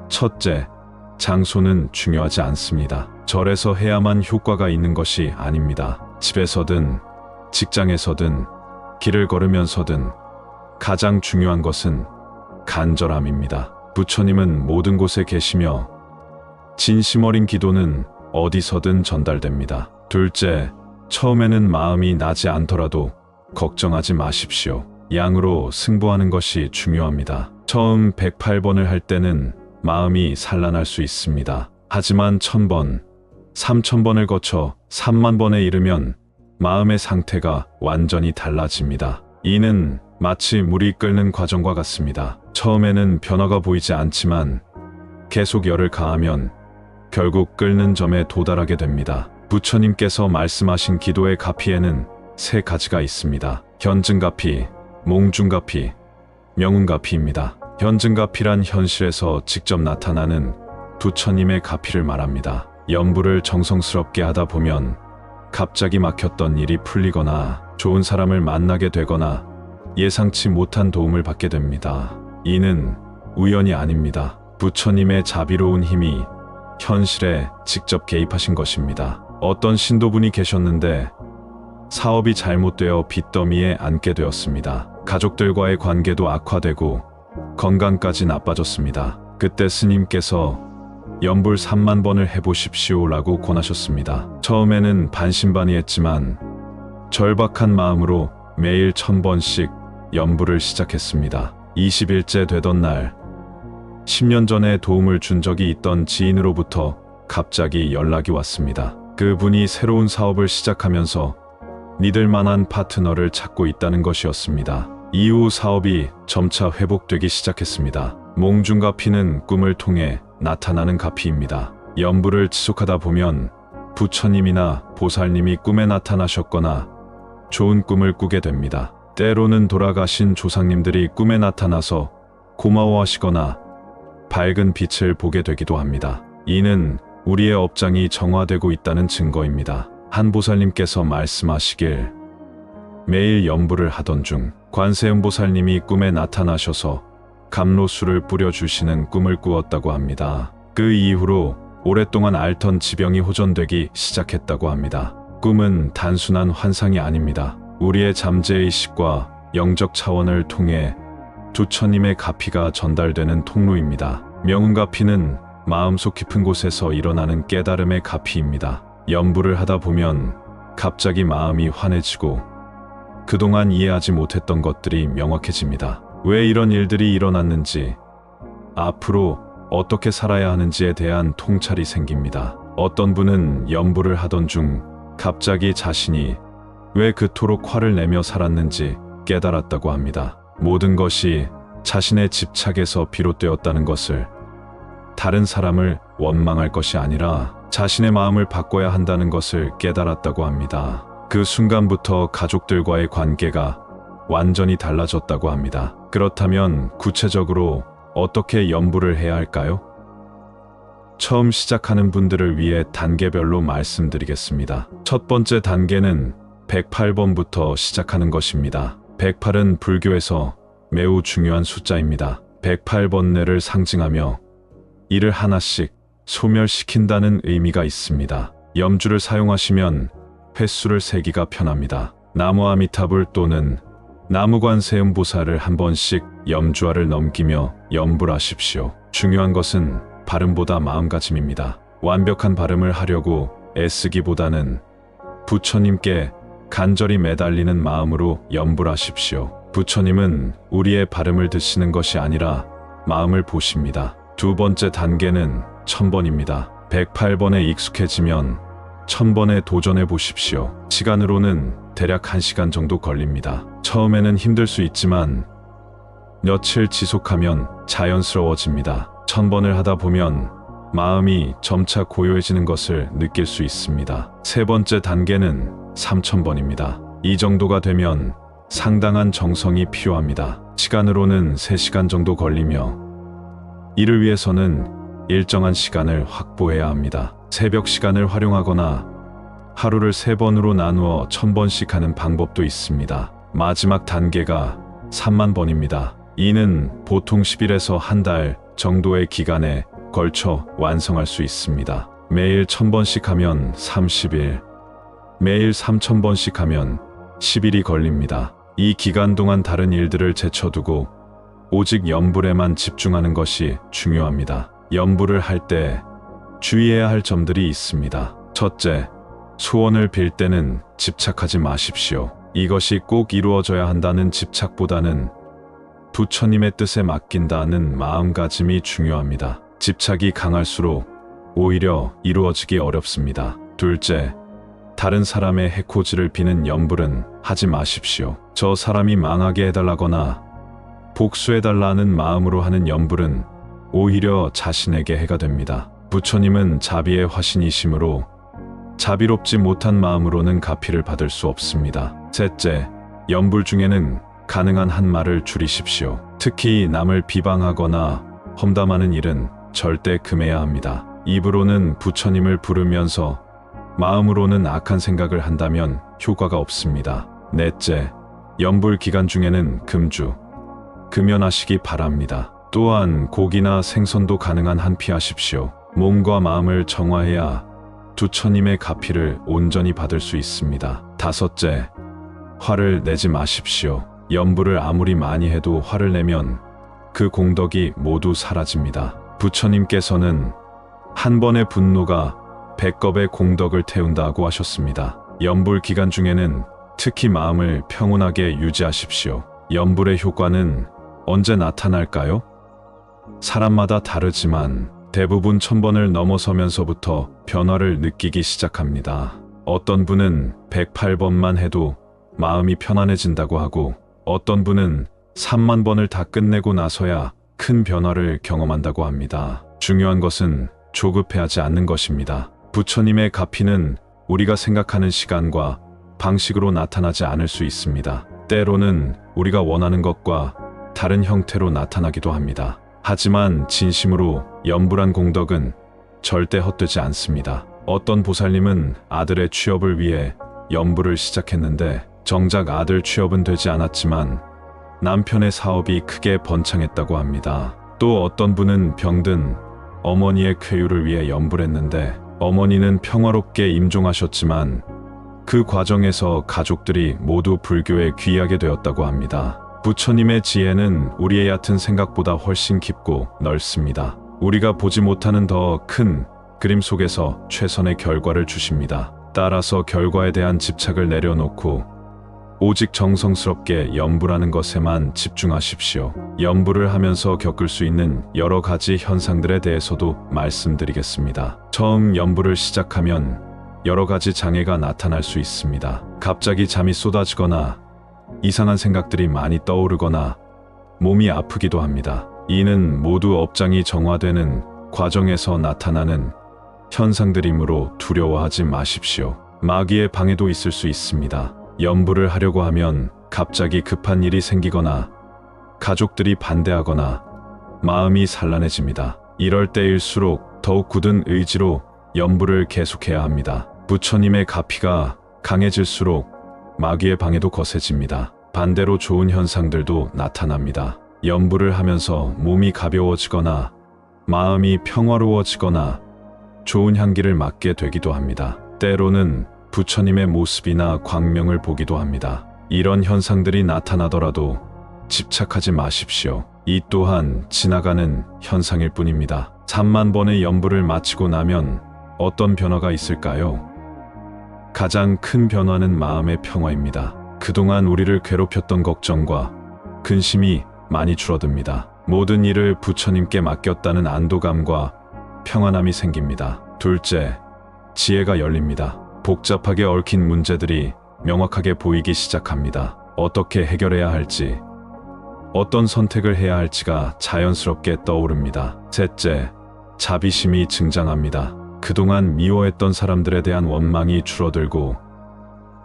첫째, 장소는 중요하지 않습니다. 절에서 해야만 효과가 있는 것이 아닙니다. 집에서든 직장에서든 길을 걸으면서든 가장 중요한 것은 간절함입니다. 부처님은 모든 곳에 계시며 진심 어린 기도는 어디서든 전달됩니다. 둘째, 처음에는 마음이 나지 않더라도 걱정하지 마십시오. 양으로 승부하는 것이 중요합니다. 처음 108번을 할 때는 마음이 산란할 수 있습니다. 하지만 1000번, 3000번을 거쳐 3만 번에 이르면 마음의 상태가 완전히 달라집니다. 이는 마치 물이 끓는 과정과 같습니다. 처음에는 변화가 보이지 않지만 계속 열을 가하면 결국 끓는 점에 도달하게 됩니다. 부처님께서 말씀하신 기도의 가피에는 3가지가 있습니다. 현증가피, 몽중가피, 명운가피입니다. 현증가피란 현실에서 직접 나타나는 부처님의 가피를 말합니다. 염불을 정성스럽게 하다 보면 갑자기 막혔던 일이 풀리거나 좋은 사람을 만나게 되거나 예상치 못한 도움을 받게 됩니다. 이는 우연이 아닙니다. 부처님의 자비로운 힘이 현실에 직접 개입하신 것입니다. 어떤 신도분이 계셨는데 사업이 잘못되어 빚더미에 앉게 되었습니다. 가족들과의 관계도 악화되고 건강까지 나빠졌습니다. 그때 스님께서 염불 3만 번을 해보십시오 라고 권하셨습니다. 처음에는 반신반의했지만 절박한 마음으로 매일 1000번씩 염불을 시작했습니다. 20일째 되던 날 10년 전에 도움을 준 적이 있던 지인으로부터 갑자기 연락이 왔습니다. 그분이 새로운 사업을 시작하면서 믿을 만한 파트너를 찾고 있다는 것이었습니다. 이후 사업이 점차 회복되기 시작했습니다. 몽중가피는 꿈을 통해 나타나는 가피입니다. 염불을 지속하다 보면 부처님이나 보살님이 꿈에 나타나셨거나 좋은 꿈을 꾸게 됩니다. 때로는 돌아가신 조상님들이 꿈에 나타나서 고마워하시거나 밝은 빛을 보게 되기도 합니다. 이는 우리의 업장이 정화되고 있다는 증거입니다. 한 보살님께서 말씀하시길 매일 염불을 하던 중 관세음보살님이 꿈에 나타나셔서 감로수를 뿌려주시는 꿈을 꾸었다고 합니다. 그 이후로 오랫동안 앓던 지병이 호전되기 시작했다고 합니다. 꿈은 단순한 환상이 아닙니다. 우리의 잠재의식과 영적 차원을 통해 부처님의 가피가 전달되는 통로입니다. 명운가피는 마음속 깊은 곳에서 일어나는 깨달음의 가피입니다. 연부를 하다 보면 갑자기 마음이 환해지고 그동안 이해하지 못했던 것들이 명확해집니다. 왜 이런 일들이 일어났는지, 앞으로 어떻게 살아야 하는지에 대한 통찰이 생깁니다. 어떤 분은 연부를 하던 중 갑자기 자신이 왜 그토록 화를 내며 살았는지 깨달았다고 합니다. 모든 것이 자신의 집착에서 비롯되었다는 것을, 다른 사람을 원망할 것이 아니라 자신의 마음을 바꿔야 한다는 것을 깨달았다고 합니다. 그 순간부터 가족들과의 관계가 완전히 달라졌다고 합니다. 그렇다면 구체적으로 어떻게 연부를 해야 할까요? 처음 시작하는 분들을 위해 단계별로 말씀드리겠습니다. 첫 번째 단계는 108번부터 시작하는 것입니다. 108은 불교에서 매우 중요한 숫자입니다. 108번뇌를 상징하며 이를 하나씩 소멸시킨다는 의미가 있습니다. 염주를 사용하시면 횟수를 세기가 편합니다. 나무 아미타불 또는 나무관세음보살을 한 번씩 염주화를 넘기며 염불 하십시오. 중요한 것은 발음보다 마음가짐입니다. 완벽한 발음을 하려고 애쓰기보다는 부처님께 간절히 매달리는 마음으로 염불하십시오. 부처님은 우리의 발음을 듣시는 것이 아니라 마음을 보십니다. 두 번째 단계는 1000번입니다. 108번에 익숙해지면 1000번에 도전해 보십시오. 시간으로는 대략 1시간 정도 걸립니다. 처음에는 힘들 수 있지만 며칠 지속하면 자연스러워집니다. 1000번을 하다 보면 마음이 점차 고요해지는 것을 느낄 수 있습니다. 세 번째 단계는 3000번입니다. 이 정도가 되면 상당한 정성이 필요합니다. 시간으로는 3시간 정도 걸리며 이를 위해서는 일정한 시간을 확보해야 합니다. 새벽 시간을 활용하거나 하루를 3번으로 나누어 1000번씩 하는 방법도 있습니다. 마지막 단계가 30,000번입니다. 이는 보통 10일에서 한 달 정도의 기간에 걸쳐 완성할 수 있습니다. 매일 1000번씩 하면 30일, 매일 3000번씩 하면 10일이 걸립니다. 이 기간 동안 다른 일들을 제쳐두고 오직 염불에만 집중하는 것이 중요합니다. 염불을 할 때 주의해야 할 점들이 있습니다. 첫째, 소원을 빌 때는 집착하지 마십시오. 이것이 꼭 이루어져야 한다는 집착보다는 부처님의 뜻에 맡긴다는 마음가짐이 중요합니다. 집착이 강할수록 오히려 이루어지기 어렵습니다. 둘째, 다른 사람의 해코지를 비는 염불은 하지 마십시오. 저 사람이 망하게 해달라거나 복수해달라는 마음으로 하는 염불은 오히려 자신에게 해가 됩니다. 부처님은 자비의 화신이시므로 자비롭지 못한 마음으로는 가피를 받을 수 없습니다. 셋째, 염불 중에는 가능한 한 말을 줄이십시오. 특히 남을 비방하거나 험담하는 일은 절대 금해야 합니다. 입으로는 부처님을 부르면서 마음으로는 악한 생각을 한다면 효과가 없습니다. 넷째, 염불 기간 중에는 금주, 금연하시기 바랍니다. 또한 고기나 생선도 가능한 한 피하십시오. 몸과 마음을 정화해야 부처님의 가피를 온전히 받을 수 있습니다. 다섯째, 화를 내지 마십시오. 염불을 아무리 많이 해도 화를 내면 그 공덕이 모두 사라집니다. 부처님께서는 한 번의 분노가 100겁의 공덕을 태운다고 하셨습니다. 염불 기간 중에는 특히 마음을 평온하게 유지하십시오. 염불의 효과는 언제 나타날까요? 사람마다 다르지만 대부분 1000번을 넘어서면서부터 변화를 느끼기 시작합니다. 어떤 분은 108번만 해도 마음이 편안해진다고 하고, 어떤 분은 30,000번을 다 끝내고 나서야 큰 변화를 경험한다고 합니다. 중요한 것은 조급해하지 않는 것입니다. 부처님의 가피는 우리가 생각하는 시간과 방식으로 나타나지 않을 수 있습니다. 때로는 우리가 원하는 것과 다른 형태로 나타나기도 합니다. 하지만 진심으로 염불한 공덕은 절대 헛되지 않습니다. 어떤 보살님은 아들의 취업을 위해 염불을 시작했는데 정작 아들 취업은 되지 않았지만 남편의 사업이 크게 번창했다고 합니다. 또 어떤 분은 병든 어머니의 쾌유를 위해 염불했는데 어머니는 평화롭게 임종하셨지만 그 과정에서 가족들이 모두 불교에 귀하게 되었다고 합니다. 부처님의 지혜는 우리의 얕은 생각보다 훨씬 깊고 넓습니다. 우리가 보지 못하는 더 큰 그림 속에서 최선의 결과를 주십니다. 따라서 결과에 대한 집착을 내려놓고 오직 정성스럽게 연불하는 것에만 집중하십시오. 연불을 하면서 겪을 수 있는 여러 가지 현상들에 대해서도 말씀드리겠습니다. 처음 연불을 시작하면 여러 가지 장애가 나타날 수 있습니다. 갑자기 잠이 쏟아지거나 이상한 생각들이 많이 떠오르거나 몸이 아프기도 합니다. 이는 모두 업장이 정화되는 과정에서 나타나는 현상들이므로 두려워하지 마십시오. 마귀의 방해도 있을 수 있습니다. 연불을 하려고 하면 갑자기 급한 일이 생기거나 가족들이 반대하거나 마음이 산란해집니다. 이럴 때일수록 더욱 굳은 의지로 연불을 계속해야 합니다. 부처님의 가피가 강해질수록 마귀의 방해도 거세집니다. 반대로 좋은 현상들도 나타납니다. 연불을 하면서 몸이 가벼워지거나 마음이 평화로워지거나 좋은 향기를 맡게 되기도 합니다. 때로는 부처님의 모습이나 광명을 보기도 합니다. 이런 현상들이 나타나더라도 집착하지 마십시오. 이 또한 지나가는 현상일 뿐입니다. 3만 번의 연불을 마치고 나면 어떤 변화가 있을까요? 가장 큰 변화는 마음의 평화입니다. 그동안 우리를 괴롭혔던 걱정과 근심이 많이 줄어듭니다. 모든 일을 부처님께 맡겼다는 안도감과 평안함이 생깁니다. 둘째, 지혜가 열립니다. 복잡하게 얽힌 문제들이 명확하게 보이기 시작합니다. 어떻게 해결해야 할지, 어떤 선택을 해야 할지가 자연스럽게 떠오릅니다. 셋째, 자비심이 증장합니다. 그동안 미워했던 사람들에 대한 원망이 줄어들고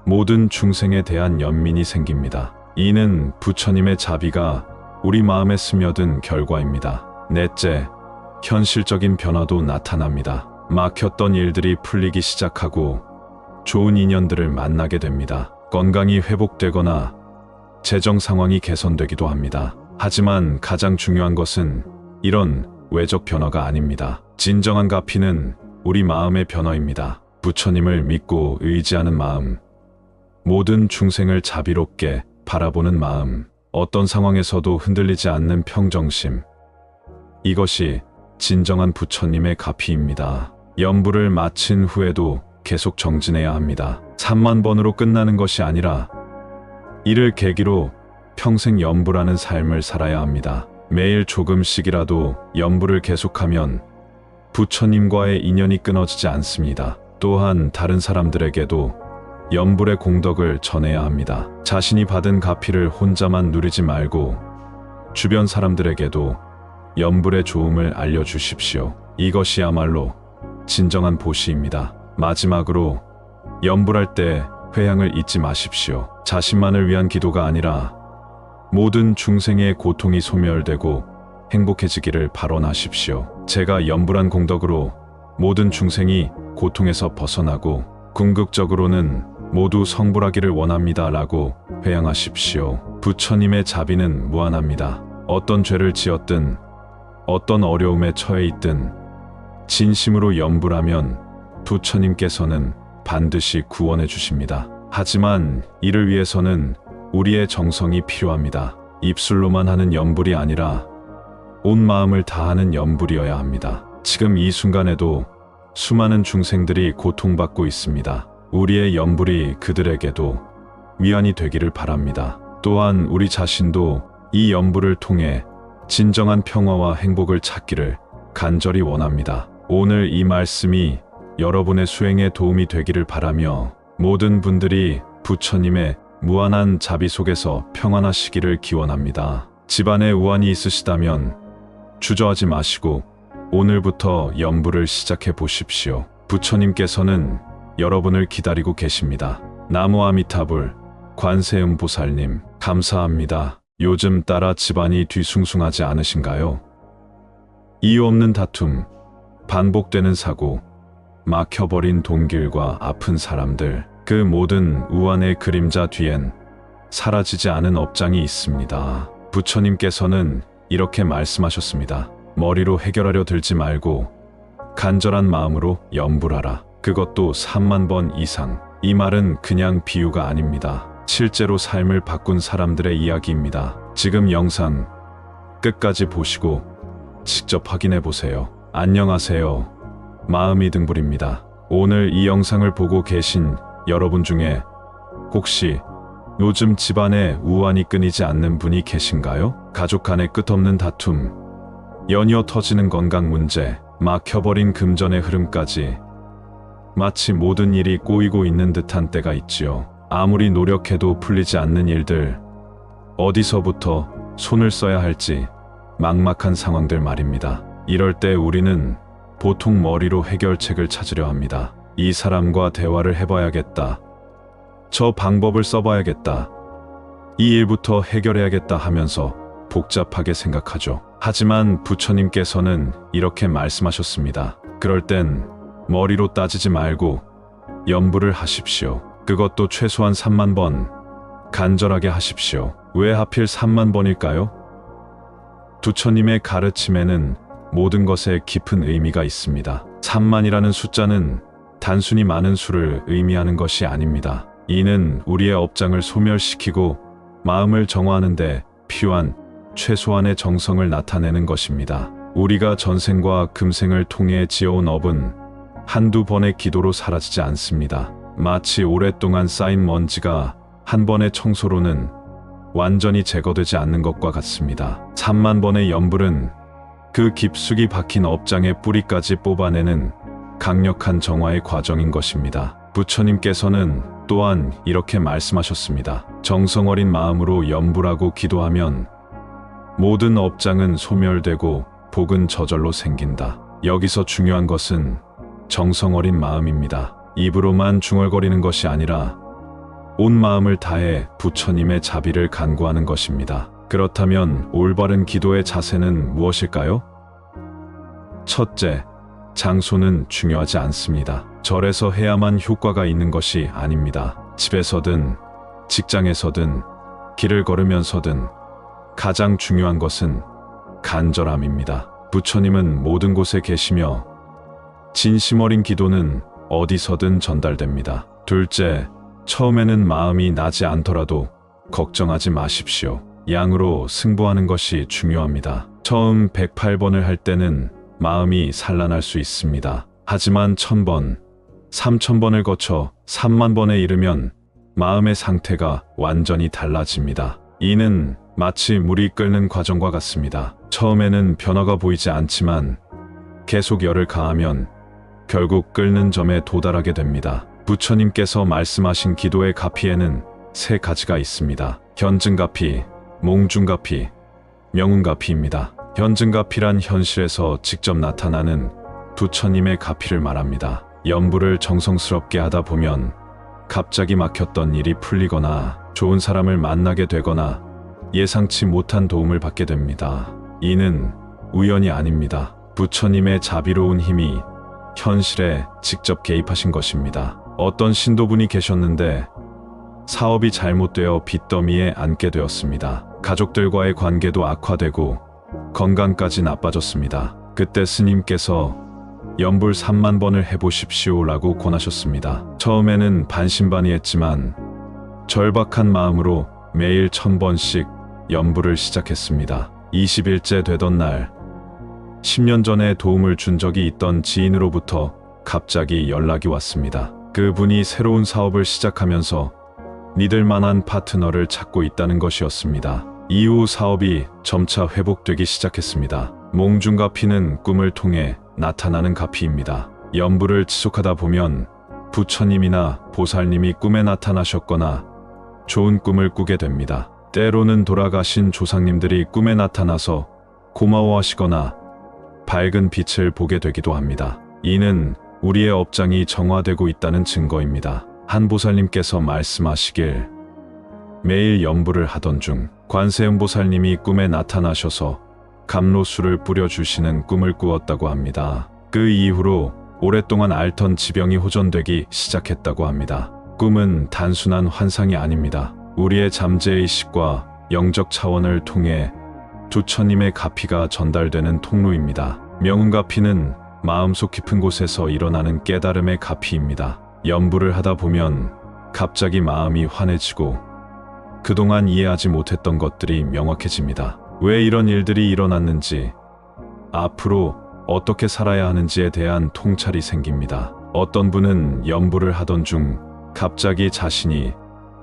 모든 중생에 대한 연민이 생깁니다. 이는 부처님의 자비가 우리 마음에 스며든 결과입니다. 넷째, 현실적인 변화도 나타납니다. 막혔던 일들이 풀리기 시작하고 좋은 인연들을 만나게 됩니다. 건강이 회복되거나 재정 상황이 개선되기도 합니다. 하지만 가장 중요한 것은 이런 외적 변화가 아닙니다. 진정한 가피는 우리 마음의 변화입니다. 부처님을 믿고 의지하는 마음, 모든 중생을 자비롭게 바라보는 마음, 어떤 상황에서도 흔들리지 않는 평정심, 이것이 진정한 부처님의 가피입니다. 연불을 마친 후에도 계속 정진해야 합니다. 3만 번으로 끝나는 것이 아니라 이를 계기로 평생 연불하는 삶을 살아야 합니다. 매일 조금씩이라도 연불을 계속하면 부처님과의 인연이 끊어지지 않습니다. 또한 다른 사람들에게도 연불의 공덕을 전해야 합니다. 자신이 받은 가피를 혼자만 누리지 말고 주변 사람들에게도 연불의 좋음을 알려주십시오. 이것이야말로 진정한 보시입니다. 마지막으로 연불할 때 회향을 잊지 마십시오. 자신만을 위한 기도가 아니라 모든 중생의 고통이 소멸되고 행복해지기를 발언하십시오. 제가 연불한 공덕으로 모든 중생이 고통에서 벗어나고 궁극적으로는 모두 성불하기를 원합니다 라고 회향하십시오. 부처님의 자비는 무한합니다. 어떤 죄를 지었든 어떤 어려움에 처해 있든 진심으로 연불하면 부처님께서는 반드시 구원해 주십니다. 하지만 이를 위해서는 우리의 정성이 필요합니다. 입술로만 하는 연불이 아니라 온 마음을 다하는 연불이어야 합니다. 지금 이 순간에도 수많은 중생들이 고통받고 있습니다. 우리의 연불이 그들에게도 위안이 되기를 바랍니다. 또한 우리 자신도 이 연불을 통해 진정한 평화와 행복을 찾기를 간절히 원합니다. 오늘 이 말씀이 여러분의 수행에 도움이 되기를 바라며 모든 분들이 부처님의 무한한 자비 속에서 평안하시기를 기원합니다. 집안에 우환이 있으시다면 주저하지 마시고 오늘부터 연불을 시작해 보십시오. 부처님께서는 여러분을 기다리고 계십니다. 나무 아미타불 관세음보살님 감사합니다. 요즘 따라 집안이 뒤숭숭하지 않으신가요? 이유 없는 다툼, 반복되는 사고, 막혀버린 돈길과 아픈 사람들, 그 모든 우환의 그림자 뒤엔 사라지지 않은 업장이 있습니다. 부처님께서는 이렇게 말씀하셨습니다. 머리로 해결하려 들지 말고 간절한 마음으로 연불하라. 그것도 3만 번 이상. 이 말은 그냥 비유가 아닙니다. 실제로 삶을 바꾼 사람들의 이야기입니다. 지금 영상 끝까지 보시고 직접 확인해 보세요. 안녕하세요. 마음이 등불입니다. 오늘 이 영상을 보고 계신 여러분 중에 혹시 요즘 집안에 우환이 끊이지 않는 분이 계신가요? 가족 간의 끝없는 다툼, 연이어 터지는 건강 문제, 막혀버린 금전의 흐름까지 마치 모든 일이 꼬이고 있는 듯한 때가 있지요. 아무리 노력해도 풀리지 않는 일들, 어디서부터 손을 써야 할지 막막한 상황들 말입니다. 이럴 때 우리는 보통 머리로 해결책을 찾으려 합니다. 이 사람과 대화를 해봐야겠다. 저 방법을 써봐야겠다. 이 일부터 해결해야겠다 하면서 복잡하게 생각하죠. 하지만 부처님께서는 이렇게 말씀하셨습니다. 그럴 땐 머리로 따지지 말고 염불을 하십시오. 그것도 최소한 3만 번 간절하게 하십시오. 왜 하필 3만 번일까요? 부처님의 가르침에는 모든 것에 깊은 의미가 있습니다. 3만이라는 숫자는 단순히 많은 수를 의미하는 것이 아닙니다. 이는 우리의 업장을 소멸시키고 마음을 정화하는데 필요한 최소한의 정성을 나타내는 것입니다. 우리가 전생과 금생을 통해 지어온 업은 한두 번의 기도로 사라지지 않습니다. 마치 오랫동안 쌓인 먼지가 한 번의 청소로는 완전히 제거되지 않는 것과 같습니다. 3만 번의 염불은 그 깊숙이 박힌 업장의 뿌리까지 뽑아내는 강력한 정화의 과정인 것입니다. 부처님께서는 또한 이렇게 말씀하셨습니다. 정성 어린 마음으로 염불하고 기도하면 모든 업장은 소멸되고 복은 저절로 생긴다. 여기서 중요한 것은 정성 어린 마음입니다. 입으로만 중얼거리는 것이 아니라 온 마음을 다해 부처님의 자비를 간구하는 것입니다. 그렇다면 올바른 기도의 자세는 무엇일까요? 첫째, 장소는 중요하지 않습니다. 절에서 해야만 효과가 있는 것이 아닙니다. 집에서든 직장에서든 길을 걸으면서든 가장 중요한 것은 간절함입니다. 부처님은 모든 곳에 계시며 진심 어린 기도는 어디서든 전달됩니다. 둘째, 처음에는 마음이 나지 않더라도 걱정하지 마십시오. 양으로 승부하는 것이 중요합니다. 처음 108번을 할 때는 마음이 산란할 수 있습니다. 하지만 1000번, 3000번을 거쳐 3만 번에 이르면 마음의 상태가 완전히 달라집니다. 이는 마치 물이 끓는 과정과 같습니다. 처음에는 변화가 보이지 않지만 계속 열을 가하면 결국 끓는 점에 도달하게 됩니다. 부처님께서 말씀하신 기도의 가피에는 3가지가 있습니다. 현증가피, 몽중가피, 명운가피입니다. 현증가피란 현실에서 직접 나타나는 부처님의 가피를 말합니다. 염불을 정성스럽게 하다 보면 갑자기 막혔던 일이 풀리거나 좋은 사람을 만나게 되거나 예상치 못한 도움을 받게 됩니다. 이는 우연이 아닙니다. 부처님의 자비로운 힘이 현실에 직접 개입하신 것입니다. 어떤 신도분이 계셨는데 사업이 잘못되어 빚더미에 앉게 되었습니다. 가족들과의 관계도 악화되고 건강까지 나빠졌습니다. 그때 스님께서 염불 3만 번을 해보십시오 라고 권하셨습니다. 처음에는 반신반의했지만 절박한 마음으로 매일 1000번씩 염불을 시작했습니다. 20일째 되던 날 10년 전에 도움을 준 적이 있던 지인으로부터 갑자기 연락이 왔습니다. 그분이 새로운 사업을 시작하면서 믿을 만한 파트너를 찾고 있다는 것이었습니다. 이후 사업이 점차 회복되기 시작했습니다. 몽중가피는 꿈을 통해 나타나는 가피입니다. 염불을 지속하다 보면 부처님이나 보살님이 꿈에 나타나셨거나 좋은 꿈을 꾸게 됩니다. 때로는 돌아가신 조상님들이 꿈에 나타나서 고마워하시거나 밝은 빛을 보게 되기도 합니다. 이는 우리의 업장이 정화되고 있다는 증거입니다. 한 보살님께서 말씀하시길 매일 염불을 하던 중 관세음보살님이 꿈에 나타나셔서 감로수를 뿌려주시는 꿈을 꾸었다고 합니다. 그 이후로 오랫동안 앓던 지병이 호전되기 시작했다고 합니다. 꿈은 단순한 환상이 아닙니다. 우리의 잠재의식과 영적 차원을 통해 부처님의 가피가 전달되는 통로입니다. 명운가피는 마음속 깊은 곳에서 일어나는 깨달음의 가피입니다. 염불을 하다 보면 갑자기 마음이 환해지고 그동안 이해하지 못했던 것들이 명확해집니다. 왜 이런 일들이 일어났는지, 앞으로 어떻게 살아야 하는지에 대한 통찰이 생깁니다. 어떤 분은 연부를 하던 중 갑자기 자신이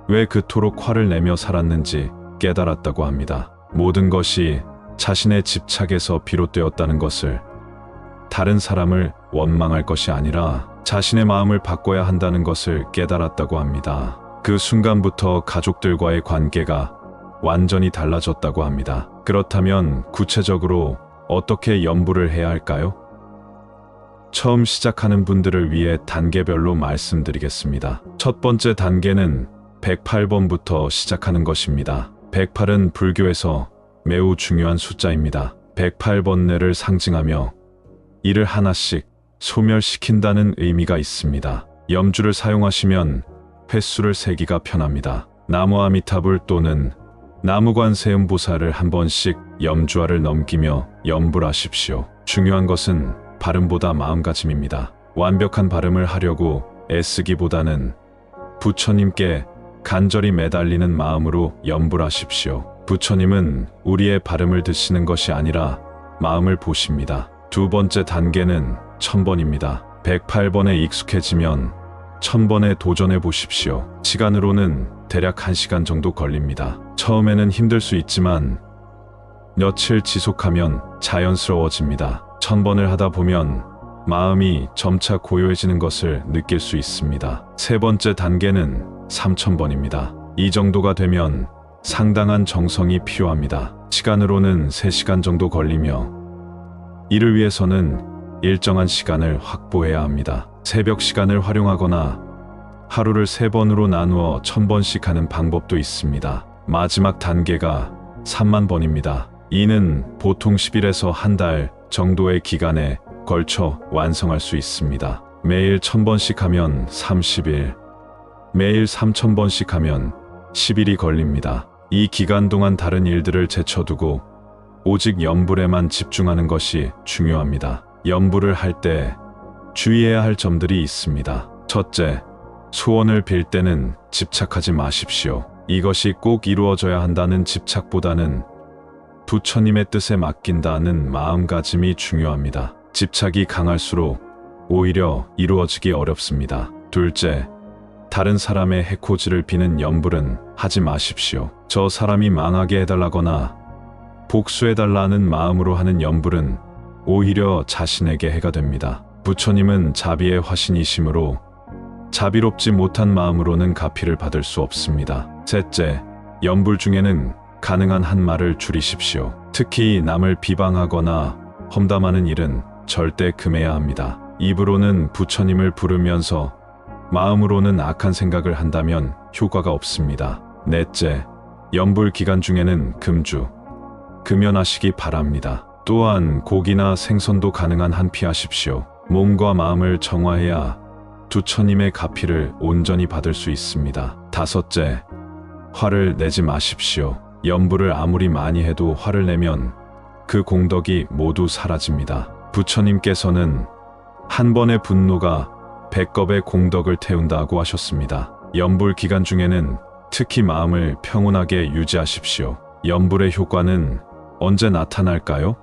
왜 그토록 화를 내며 살았는지 깨달았다고 합니다. 모든 것이 자신의 집착에서 비롯되었다는 것을, 다른 사람을 원망할 것이 아니라 자신의 마음을 바꿔야 한다는 것을 깨달았다고 합니다. 그 순간부터 가족들과의 관계가 완전히 달라졌다고 합니다. 그렇다면 구체적으로 어떻게 연부를 해야 할까요? 처음 시작하는 분들을 위해 단계별로 말씀드리겠습니다. 첫 번째 단계는 108번부터 시작하는 것입니다. 108은 불교에서 매우 중요한 숫자입니다. 108번뇌를 상징하며 이를 하나씩 소멸시킨다는 의미가 있습니다. 염주를 사용하시면 횟수를 세기가 편합니다. 나무 아미타불 또는 나무관세음보살을 한 번씩 염주알을 넘기며 염불 하십시오. 중요한 것은 발음보다 마음가짐입니다. 완벽한 발음을 하려고 애쓰기보다는 부처님께 간절히 매달리는 마음으로 염불하십시오. 부처님은 우리의 발음을 듣시는 것이 아니라 마음을 보십니다. 두 번째 단계는 1000번입니다. 108번에 익숙해지면 1000번에 도전해 보십시오. 시간으로는 대략 1시간 정도 걸립니다. 처음에는 힘들 수 있지만 며칠 지속하면 자연스러워집니다. 1000번을 하다 보면 마음이 점차 고요해지는 것을 느낄 수 있습니다. 세 번째 단계는 3000번입니다. 이 정도가 되면 상당한 정성이 필요합니다. 시간으로는 3시간 정도 걸리며 이를 위해서는 일정한 시간을 확보해야 합니다. 새벽 시간을 활용하거나 하루를 3번으로 나누어 1000번씩 하는 방법도 있습니다. 마지막 단계가 30,000번입니다. 이는 보통 10일에서 한 달 정도의 기간에 걸쳐 완성할 수 있습니다. 매일 1000번씩 하면 30일, 매일 3000번씩 하면 10일이 걸립니다. 이 기간 동안 다른 일들을 제쳐두고 오직 염불에만 집중하는 것이 중요합니다. 염불을 할 때 주의해야 할 점들이 있습니다. 첫째, 소원을 빌 때는 집착하지 마십시오. 이것이 꼭 이루어져야 한다는 집착보다는 부처님의 뜻에 맡긴다는 마음가짐이 중요합니다. 집착이 강할수록 오히려 이루어지기 어렵습니다. 둘째, 다른 사람의 해코지를 비는 염불은 하지 마십시오. 저 사람이 망하게 해달라거나 복수해달라는 마음으로 하는 염불은 오히려 자신에게 해가 됩니다. 부처님은 자비의 화신이시므로 자비롭지 못한 마음으로는 가피를 받을 수 없습니다. 셋째, 염불 중에는 가능한 한 말을 줄이십시오. 특히 남을 비방하거나 험담하는 일은 절대 금해야 합니다. 입으로는 부처님을 부르면서 마음으로는 악한 생각을 한다면 효과가 없습니다. 넷째, 염불 기간 중에는 금주, 금연하시기 바랍니다. 또한 고기나 생선도 가능한 한 피하십시오. 몸과 마음을 정화해야 부처님의 가피를 온전히 받을 수 있습니다. 다섯째, 화를 내지 마십시오. 염불을 아무리 많이 해도 화를 내면 그 공덕이 모두 사라집니다. 부처님께서는 한 번의 분노가 100겁의 공덕을 태운다고 하셨습니다. 염불 기간 중에는 특히 마음을 평온하게 유지하십시오. 염불의 효과는 언제 나타날까요?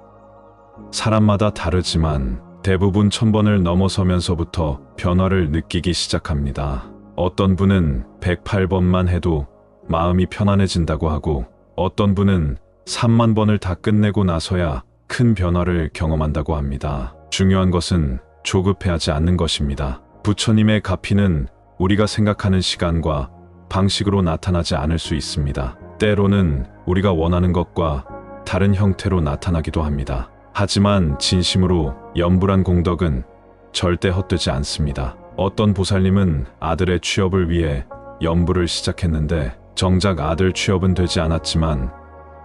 사람마다 다르지만 대부분 1000번을 넘어서면서부터 변화를 느끼기 시작합니다. 어떤 분은 108번만 해도 마음이 편안해진다고 하고 어떤 분은 30,000번을 다 끝내고 나서야 큰 변화를 경험한다고 합니다. 중요한 것은 조급해하지 않는 것입니다. 부처님의 가피는 우리가 생각하는 시간과 방식으로 나타나지 않을 수 있습니다. 때로는 우리가 원하는 것과 다른 형태로 나타나기도 합니다. 하지만 진심으로 염불한 공덕은 절대 헛되지 않습니다. 어떤 보살님은 아들의 취업을 위해 염불을 시작했는데 정작 아들 취업은 되지 않았지만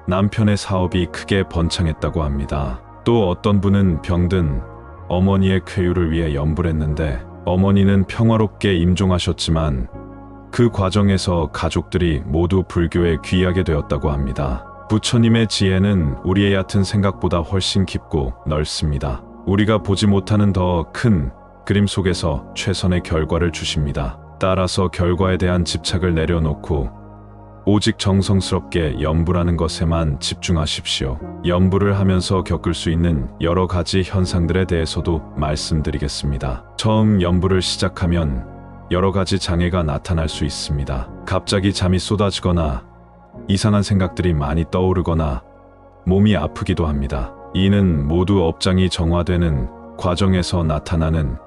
남편의 사업이 크게 번창했다고 합니다. 또 어떤 분은 병든 어머니의 쾌유를 위해 염불했는데 어머니는 평화롭게 임종하셨지만 그 과정에서 가족들이 모두 불교에 귀하게 되었다고 합니다. 부처님의 지혜는 우리의 얕은 생각보다 훨씬 깊고 넓습니다. 우리가 보지 못하는 더 큰 그림 속에서 최선의 결과를 주십니다. 따라서 결과에 대한 집착을 내려놓고 오직 정성스럽게 염불하는 것에만 집중하십시오. 염불을 하면서 겪을 수 있는 여러 가지 현상들에 대해서도 말씀드리겠습니다. 처음 염불을 시작하면 여러 가지 장애가 나타날 수 있습니다. 갑자기 잠이 쏟아지거나 이상한 생각들이 많이 떠오르거나 몸이 아프기도 합니다. 이는 모두 업장이 정화되는 과정에서 나타나는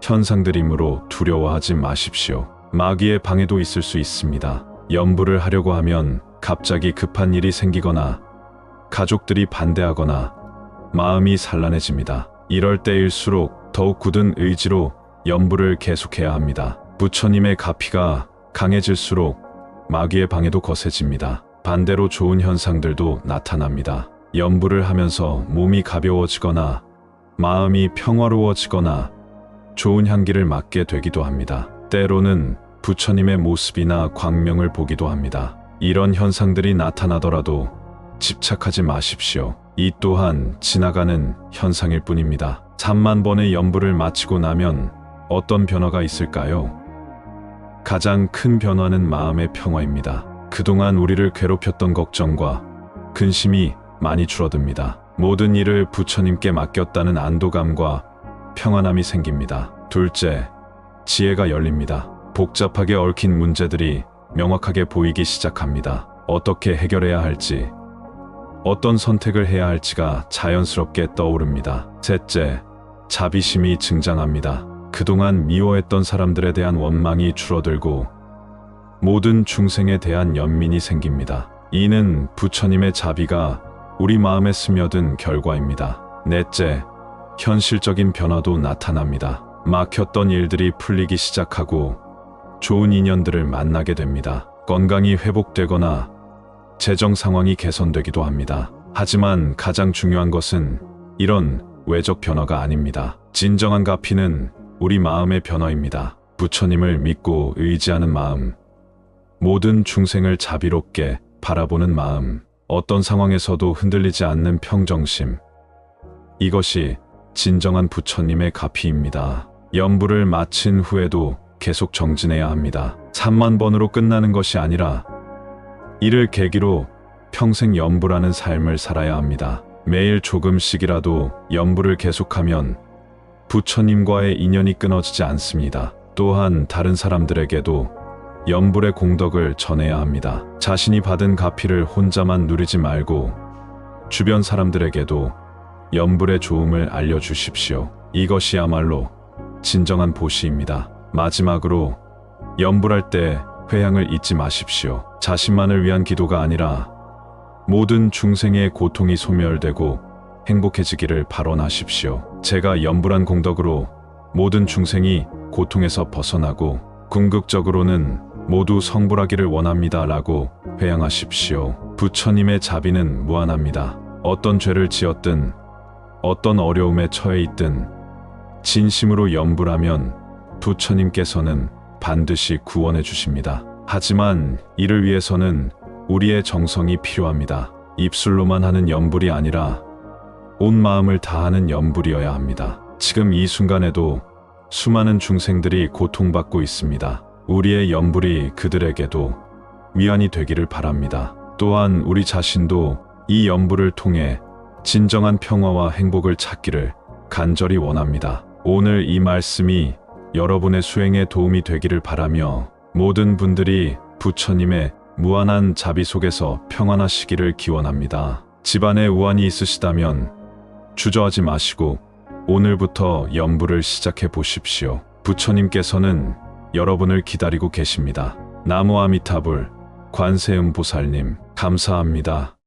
현상들이므로 두려워하지 마십시오. 마귀의 방해도 있을 수 있습니다. 염불을 하려고 하면 갑자기 급한 일이 생기거나 가족들이 반대하거나 마음이 산란해집니다. 이럴 때일수록 더욱 굳은 의지로 염불을 계속해야 합니다. 부처님의 가피가 강해질수록 마귀의 방해도 거세집니다. 반대로 좋은 현상들도 나타납니다. 염불을 하면서 몸이 가벼워지거나 마음이 평화로워지거나 좋은 향기를 맡게 되기도 합니다. 때로는 부처님의 모습이나 광명을 보기도 합니다. 이런 현상들이 나타나더라도 집착하지 마십시오. 이 또한 지나가는 현상일 뿐입니다. 3만 번의 염불을 마치고 나면 어떤 변화가 있을까요? 가장 큰 변화는 마음의 평화입니다. 그동안 우리를 괴롭혔던 걱정과 근심이 많이 줄어듭니다. 모든 일을 부처님께 맡겼다는 안도감과 평안함이 생깁니다. 둘째, 지혜가 열립니다. 복잡하게 얽힌 문제들이 명확하게 보이기 시작합니다. 어떻게 해결해야 할지, 어떤 선택을 해야 할지가 자연스럽게 떠오릅니다. 셋째, 자비심이 증장합니다. 그동안 미워했던 사람들에 대한 원망이 줄어들고 모든 중생에 대한 연민이 생깁니다. 이는 부처님의 자비가 우리 마음에 스며든 결과입니다. 넷째, 현실적인 변화도 나타납니다. 막혔던 일들이 풀리기 시작하고 좋은 인연들을 만나게 됩니다. 건강이 회복되거나 재정 상황이 개선되기도 합니다. 하지만 가장 중요한 것은 이런 외적 변화가 아닙니다. 진정한 가피는 우리 마음의 변화입니다. 부처님을 믿고 의지하는 마음, 모든 중생을 자비롭게 바라보는 마음, 어떤 상황에서도 흔들리지 않는 평정심, 이것이 진정한 부처님의 가피입니다. 염불을 마친 후에도 계속 정진해야 합니다. 3만 번으로 끝나는 것이 아니라 이를 계기로 평생 염불하는 삶을 살아야 합니다. 매일 조금씩이라도 염불을 계속하면 부처님과의 인연이 끊어지지 않습니다. 또한 다른 사람들에게도 염불의 공덕을 전해야 합니다. 자신이 받은 가피를 혼자만 누리지 말고 주변 사람들에게도 염불의 좋음을 알려주십시오. 이것이야말로 진정한 보시입니다. 마지막으로 염불할 때 회향을 잊지 마십시오. 자신만을 위한 기도가 아니라 모든 중생의 고통이 소멸되고 행복해지기를 발언하십시오. 제가 염불한 공덕으로 모든 중생이 고통에서 벗어나고 궁극적으로는 모두 성불하기를 원합니다 라고 회향하십시오. 부처님의 자비는 무한합니다. 어떤 죄를 지었든 어떤 어려움에 처해 있든 진심으로 염불하면 부처님께서는 반드시 구원해 주십니다. 하지만 이를 위해서는 우리의 정성이 필요합니다. 입술로만 하는 염불이 아니라 온 마음을 다하는 염불이어야 합니다. 지금 이 순간에도 수많은 중생들이 고통받고 있습니다. 우리의 염불이 그들에게도 위안이 되기를 바랍니다. 또한 우리 자신도 이 염불을 통해 진정한 평화와 행복을 찾기를 간절히 원합니다. 오늘 이 말씀이 여러분의 수행에 도움이 되기를 바라며 모든 분들이 부처님의 무한한 자비 속에서 평안하시기를 기원합니다. 집안에 우환이 있으시다면 주저하지 마시고 오늘부터 염불을 시작해 보십시오. 부처님께서는 여러분을 기다리고 계십니다. 나무 아미타불 관세음보살님 감사합니다.